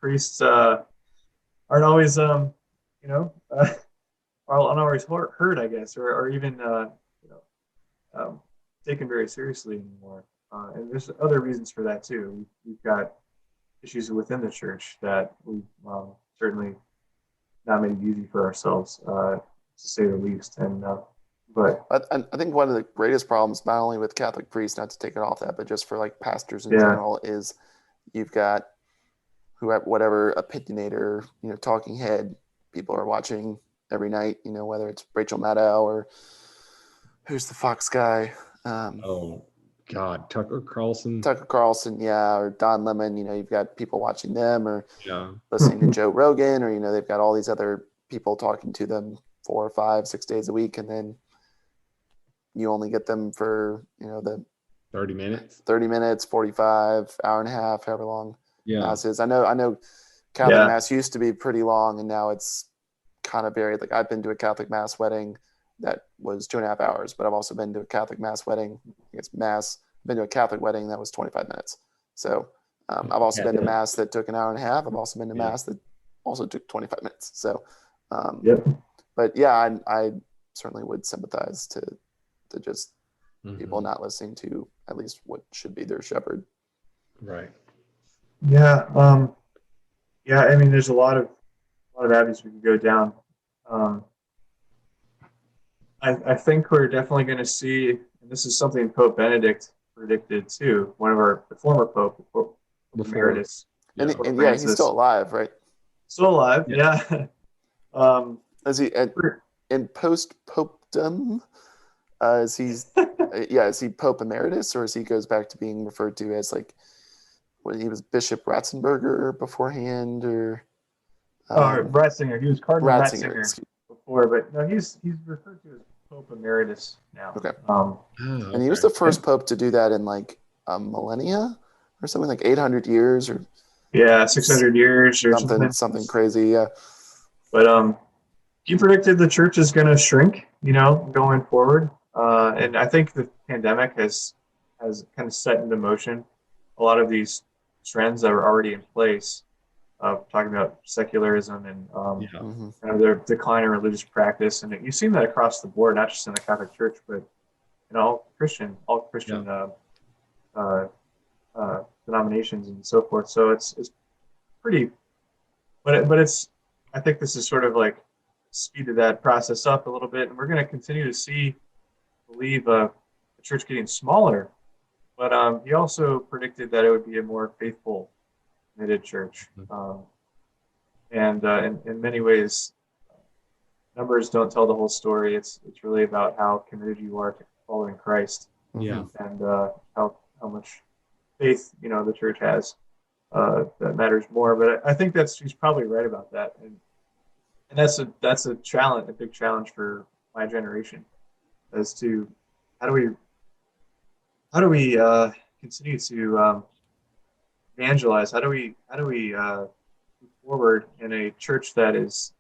priests aren't always aren't always heard, I guess, or even taken very seriously anymore. And there's other reasons for that too. We've got issues within the church that we've certainly not made easy for ourselves, to say the least. And but I think one of the greatest problems, not only with Catholic priests, not to take it off that, but just for pastors in general, is you've got whatever opinionator, talking head people are watching every night, whether it's Rachel Maddow or who's the Fox guy. Oh God, Tucker Carlson, or Don Lemon. You've got people watching them or listening to Joe Rogan, or they've got all these other people talking to them 4 or 5, 6 days a week, and then you only get them for the 30 minutes, 45, hour and a half, however long Mass is. I know Catholic Mass used to be pretty long, and now it's kind of varied. I've been to a Catholic Mass wedding that was 2.5 hours, but I've also been to a Catholic Mass wedding. It's Mass. I've been to a Catholic wedding that was 25 minutes. So I've also been to Mass that took an hour and a half. I've also been to Mass that also took 25 minutes. So, but I certainly would sympathize to just people not listening to at least what should be their shepherd. Right. Yeah. I mean, there's a lot of avenues we could go down. I think we're definitely going to see, and this is something Pope Benedict predicted too. The former Pope, Emeritus. And he's still alive, right? Still alive, yeah. Is he in post-popedom? Is he Pope Emeritus, or is he goes back to being referred to as like when he was Bishop Ratzenberger beforehand, or Ratzinger. He was Cardinal Ratzinger, Ratzinger before, but no, he's referred to as Pope Emeritus now. Okay. And he was the first pope to do that in like a millennia or something, like 800 years or 600 years or something crazy. Yeah. But he predicted the church is going to shrink, going forward. And I think the pandemic has kind of set into motion a lot of these trends that were already in place of talking about secularism and kind of their decline in religious practice. And you've seen that across the board, not just in the Catholic Church, but in all Christian denominations and so forth. So it's pretty, but it's, I think this is sort of like speeded that process up a little bit, and we're going to continue to believe the church getting smaller. But he also predicted that it would be a more faithful, committed church. And in many ways, numbers don't tell the whole story. It's really about how committed you are to following Christ. Yeah. And how much faith the church has that matters more. But I think he's probably right about that. And that's a challenge, a big challenge for my generation, as to how do we continue to evangelize? How do we move forward in a church that is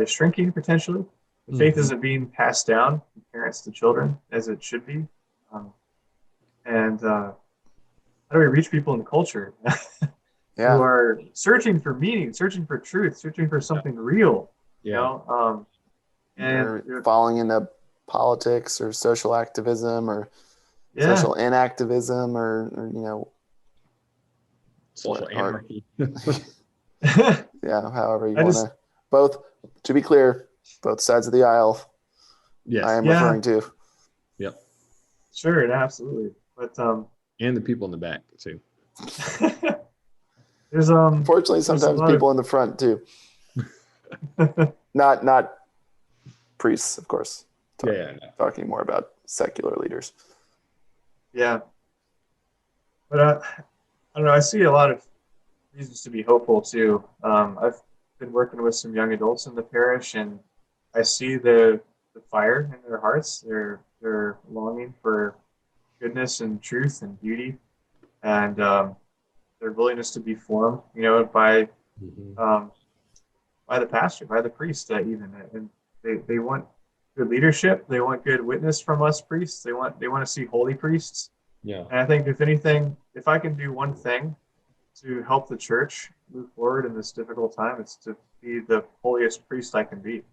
shrinking potentially? The faith isn't being passed down from parents to children as it should be, and how do we reach people in the culture who are searching for meaning, searching for truth, searching for something real? And you're falling into politics or social activism or social inactivism or social anarchy. However you want to. Both, to be clear, both sides of the aisle. Yes, I am referring to. Yep. Sure, absolutely. But and the people in the back too. There's unfortunately sometimes people in the front too. not priests, of course. Talking more about secular leaders. Yeah. But I don't know. I see a lot of reasons to be hopeful too. I've been working with some young adults in the parish, and I see the fire in their hearts. They're longing for goodness and truth and beauty, and their willingness to be formed, by the pastor, by the priest, even. And they want good leadership. They want good witness from us priests. They want to see holy priests. Yeah. And I think if I can do one thing to help the church move forward in this difficult time, it's to be the holiest priest I can be.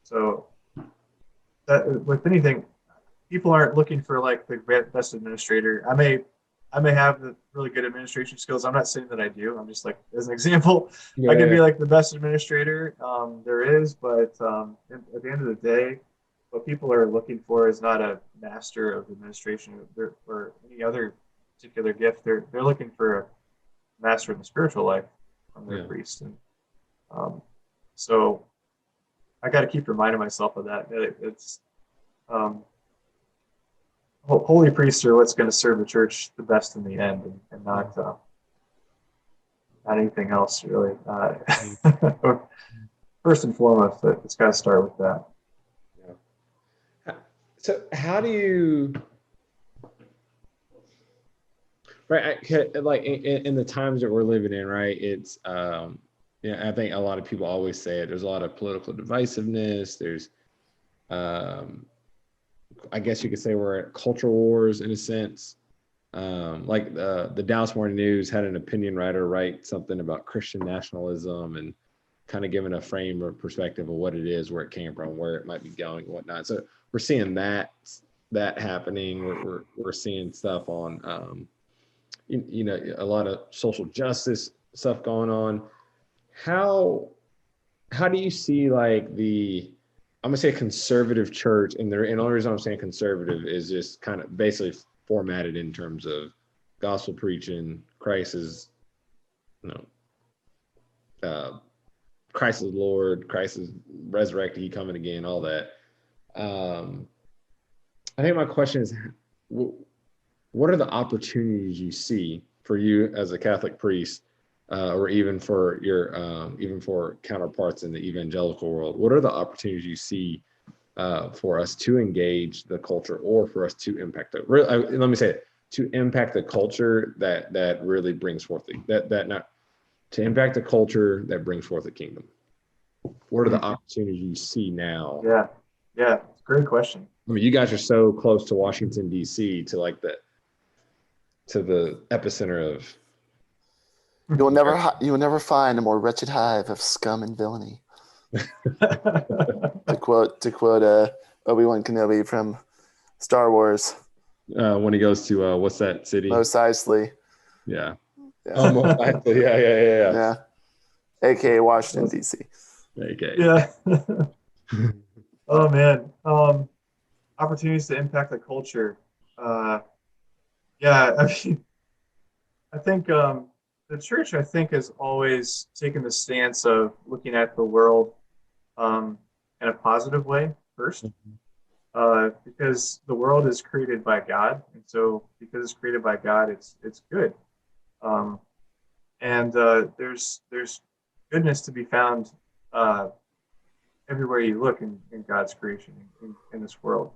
So that with anything, people aren't looking for like the best administrator. I may have the really good administration skills. I'm not saying that I do. I'm just like, as an example, I could be like the best administrator there is, but at the end of the day, what people are looking for is not a master of administration or any other particular gift. They're looking for a master in the spiritual life from their priest. And so I got to keep reminding myself of that. It's holy priests are what's going to serve the church the best in the end, and not anything else really. First and foremost, it's got to start with that. So how do you, right? Like in the times that we're living in, right? It's, I think a lot of people always say it. There's a lot of political divisiveness. There's, I guess you could say we're at culture wars in a sense. Like the Dallas Morning News had an opinion writer write something about Christian nationalism and kind of giving a frame or perspective of what it is, where it came from, where it might be going, and whatnot. So we're seeing that happening. We're seeing stuff on, a lot of social justice stuff going on. How do you see like I'm gonna say conservative church, and the only reason I'm saying conservative is just kind of basically formatted in terms of gospel preaching, Christ is, Christ is Lord, Christ is resurrected, he coming again, all that. I think my question is, what are the opportunities you see for you as a Catholic priest, or even for your even for counterparts in the evangelical world? What are the opportunities you see for us to engage the culture, or for us to impact it? Let me say it, to impact the culture that really brings forth to impact the culture that brings forth the kingdom. What are the opportunities you see now? Yeah, it's a great question. I mean, you guys are so close to Washington, D.C., to like the epicenter of. You will never find a more wretched hive of scum and villainy. to quote Obi-Wan Kenobi from Star Wars. When he goes to what's that city? Mos Eisley. Yeah. Oh, Mos Eisley. Yeah. Yeah. AKA Washington, D.C. Okay. Yeah. Oh man. Opportunities to impact the culture. Yeah, I mean, I think the church, I think, has always taken the stance of looking at the world in a positive way first, because the world is created by God, and so because it's created by God, it's good, and there's goodness to be found everywhere you look in God's creation in this world.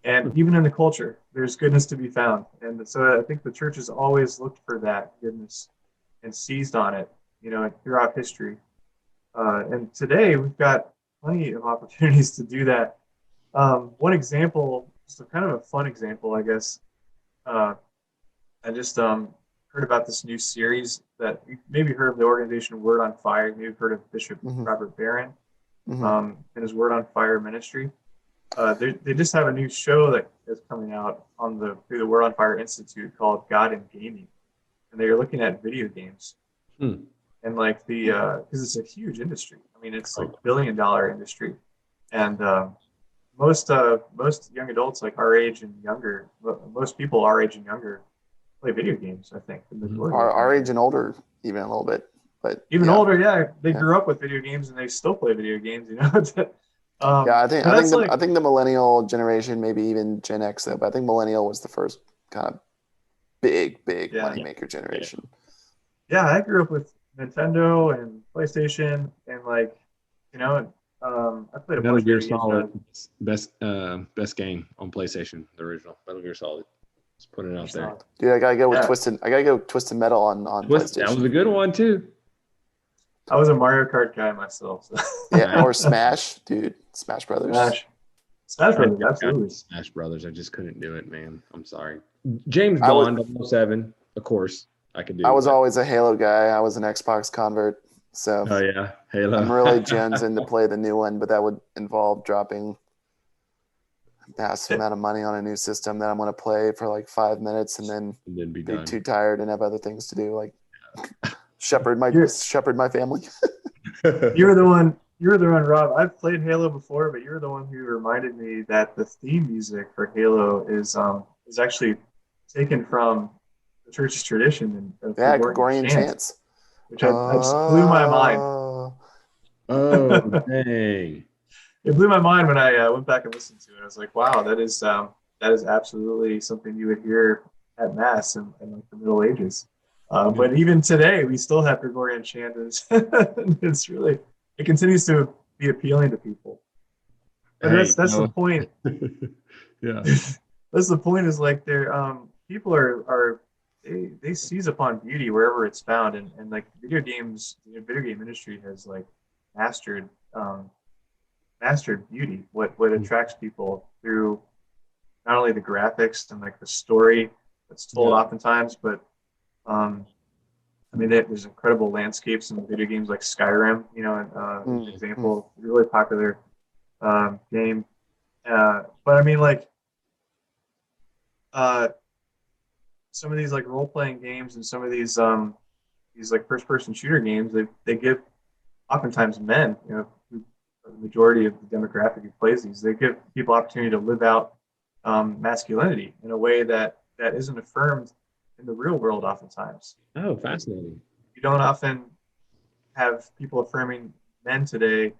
And even in the culture, there's goodness to be found. And so I think the church has always looked for that goodness and seized on it, throughout history. And today we've got plenty of opportunities to do that. One example, just a kind of a fun example, I guess. I just heard about this new series that you maybe heard of, the organization Word on Fire. Maybe you've heard of Bishop Robert Barron and his Word on Fire ministry. They just have a new show that is coming out through the Word on Fire Institute called God and Gaming, and they're looking at video games, and like because it's a huge industry. I mean, it's like $1 billion industry, and most young adults like our age and younger, most people our age and younger play video games. I think our age and older, even a little bit, but even older, they grew up with video games and they still play video games. I think the millennial generation, maybe even Gen X, though, but I think millennial was the first kind of big moneymaker generation. Yeah, I grew up with Nintendo and PlayStation, and I played a Metal Gear Solid, best game on PlayStation, the original Metal Gear Solid. Just put it out there. Dude, I gotta go with Twisted Metal on PlayStation. That was a good one too. I was a Mario Kart guy myself. So. Yeah, or Smash, dude. Smash Brothers. Smash Brothers, absolutely. Smash Brothers. I just couldn't do it, man. I'm sorry. James Bond, 007, of course, I could do. I was always a Halo guy. I was an Xbox convert, so. Oh yeah, Halo. I'm really jonesing to play the new one, but that would involve dropping a massive amount of money on a new system that I'm going to play for like 5 minutes and then be too tired and have other things to do, like shepherd my family. You're the one, Rob. I've played Halo before, but you're the one who reminded me that the theme music for Halo is actually taken from the church's tradition of Gregorian chants, which I just blew my mind. Oh dang! It blew my mind when I went back and listened to it. I was like, wow, that is absolutely something you would hear at Mass in like the Middle Ages. But even today, we still have Gregorian chant. It continues to be appealing to people. But that's the point. Yeah, that's the point. Is like people they seize upon beauty wherever it's found, and like video games, the video game industry has like mastered beauty. What attracts people through not only the graphics and like the story that's told oftentimes, but I mean, there's incredible landscapes in video games like Skyrim, an example, really popular game. But I mean, like some of these like role-playing games and some of these like first-person shooter games, they give oftentimes men, who the majority of the demographic who plays these, they give people opportunity to live out masculinity in a way that isn't affirmed in the real world oftentimes. Oh, fascinating. You don't often have people affirming men today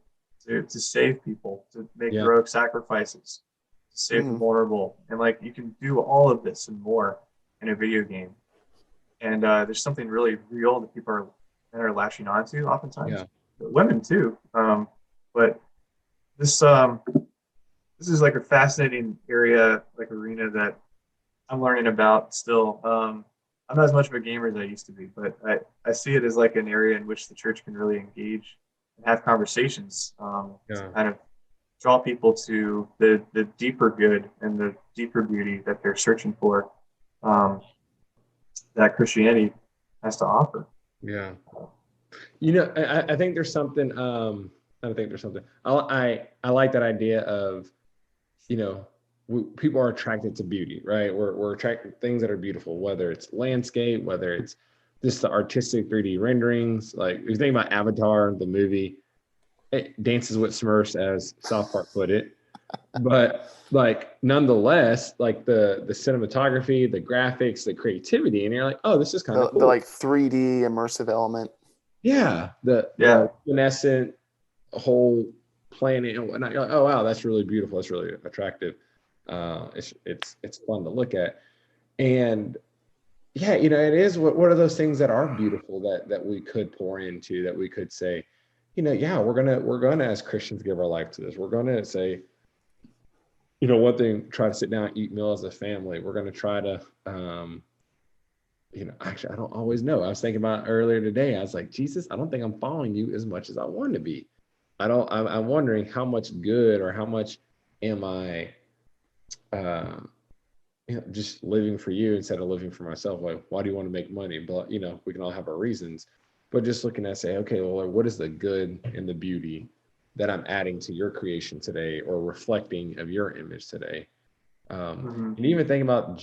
to save people, to make Yeah. heroic sacrifices, to save the vulnerable, and like you can do all of this and more in a video game. And there's something really real that men are latching onto oftentimes, Yeah. but women too. But this this is like a fascinating area, like arena that I'm learning about still. I'm not as much of a gamer as I used to be, but I see it as like an area in which the church can really engage and have conversations to Yeah. kind of draw people to the deeper good and the deeper beauty that they're searching for, that Christianity has to offer. Yeah. I think there's something. I don't think there's something. I like that idea of, people are attracted to beauty, right? We're attracted to things that are beautiful, whether it's landscape, whether it's just the artistic 3D renderings. Like if you think about Avatar, the movie, it dances with Smurfs, as South Park put it. But like nonetheless, like the cinematography, the graphics, the creativity, and you're like, oh, this is kind of cool. The like 3D immersive element. Yeah, the luminescent whole planet and whatnot. You're like, oh wow, that's really beautiful. That's really attractive. It's fun to look at, and yeah, it is. What are those things that are beautiful that we could pour into, that we could say, yeah, we're gonna as Christians give our life to this. We're gonna say, one thing, try to sit down, eat meal as a family. We're gonna try to actually, I don't always know. I was thinking about earlier today. I was like, Jesus, I don't think I'm following you as much as I want to be. I'm wondering how much good, or how much am I just living for you instead of living for myself. Like, why do you want to make money? But, we can all have our reasons. But just looking at, say, okay, well, what is the good and the beauty that I'm adding to your creation today, or reflecting of your image today? And even think about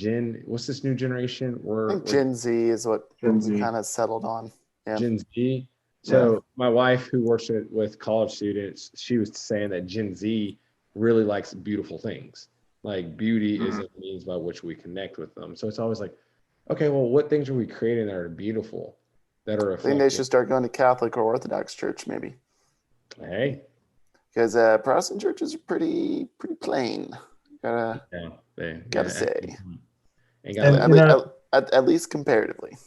what's this new generation? I think Gen Z is what we kind of settled on. Yeah. Gen Z. So my wife, who works with college students, she was saying that Gen Z really likes beautiful things. Like beauty is a means by which we connect with them. So it's always like, okay, well, what things are we creating that are beautiful, that are reflective? I think they should start going to Catholic or Orthodox church, maybe. Hey. Because Protestant churches are pretty plain. Gotta say. At least comparatively.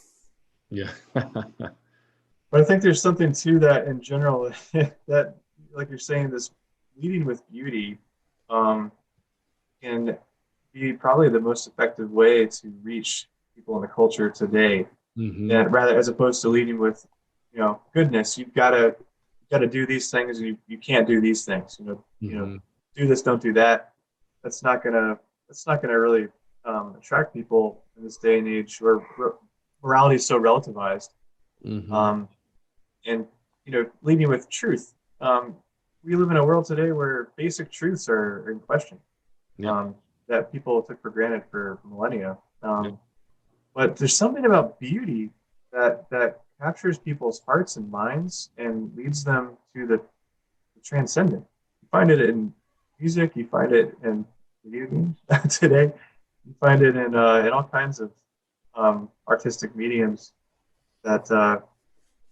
Yeah. But I think there's something to that in general that, like you're saying, this leading with beauty can be probably the most effective way to reach people in the culture today. And rather, as opposed to leading with, goodness, you've got to do these things, and you can't do these things. Do this, don't do that. That's not gonna really attract people in this day and age where morality is so relativized. And leading with truth. We live in a world today where basic truths are in question, that people took for granted for millennia. But there's something about beauty that captures people's hearts and minds and leads them to the transcendent. You find it in music, you find it in video games today, you find it in all kinds of artistic mediums that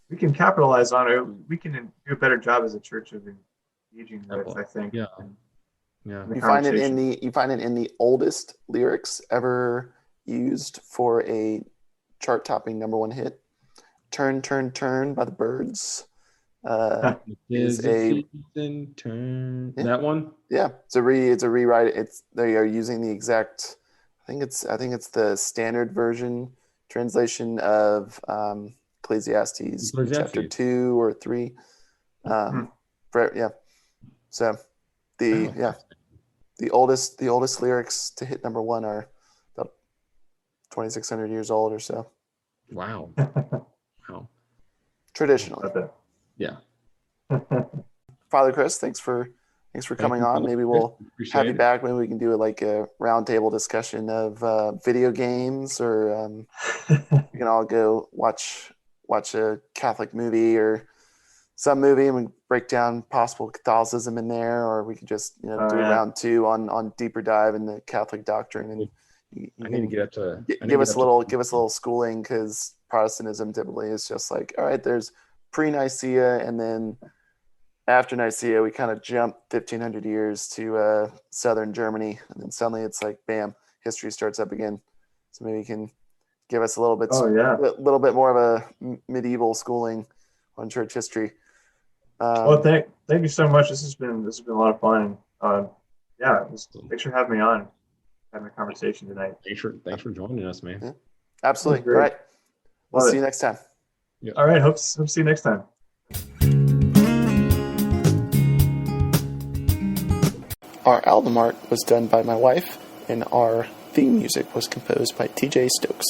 we can capitalize on it. We can do a better job as a church of engaging with, I think. Yeah. You find it in the oldest lyrics ever used for a chart-topping #1 hit. "Turn, Turn, Turn" by the Byrds. Is a turn. That one? Yeah, it's a rewrite. They are using the exact. I think it's the standard version translation of Ecclesiastes chapter 2 or 3. So the oldest lyrics to hit #1 are about 2,600 years old or so. Wow. Wow. Traditionally. Yeah. Father Chris, thanks for coming on. Maybe we'll have you back. Maybe we can do a roundtable discussion of video games, or we can all go watch a Catholic movie or some movie, and we break down possible Catholicism in there, or we could just do round 2 on deeper dive in the Catholic doctrine. And I need to get up to give us a little schooling, because Protestantism typically is just like, all right, there's pre-Nicaea, and then after Nicaea, we kind of jumped 1,500 years to southern Germany, and then suddenly it's like, bam, history starts up again. So maybe you can give us a little bit, little bit more of a medieval schooling on church history. Well, thank you so much. This has been a lot of fun. Thanks for having me on, having a conversation tonight. Thanks for joining us, man. Yeah, absolutely. All right, we'll see you next time. Yeah. All right, hope to see you next time. Our album art was done by my wife, and our theme music was composed by TJ Stokes.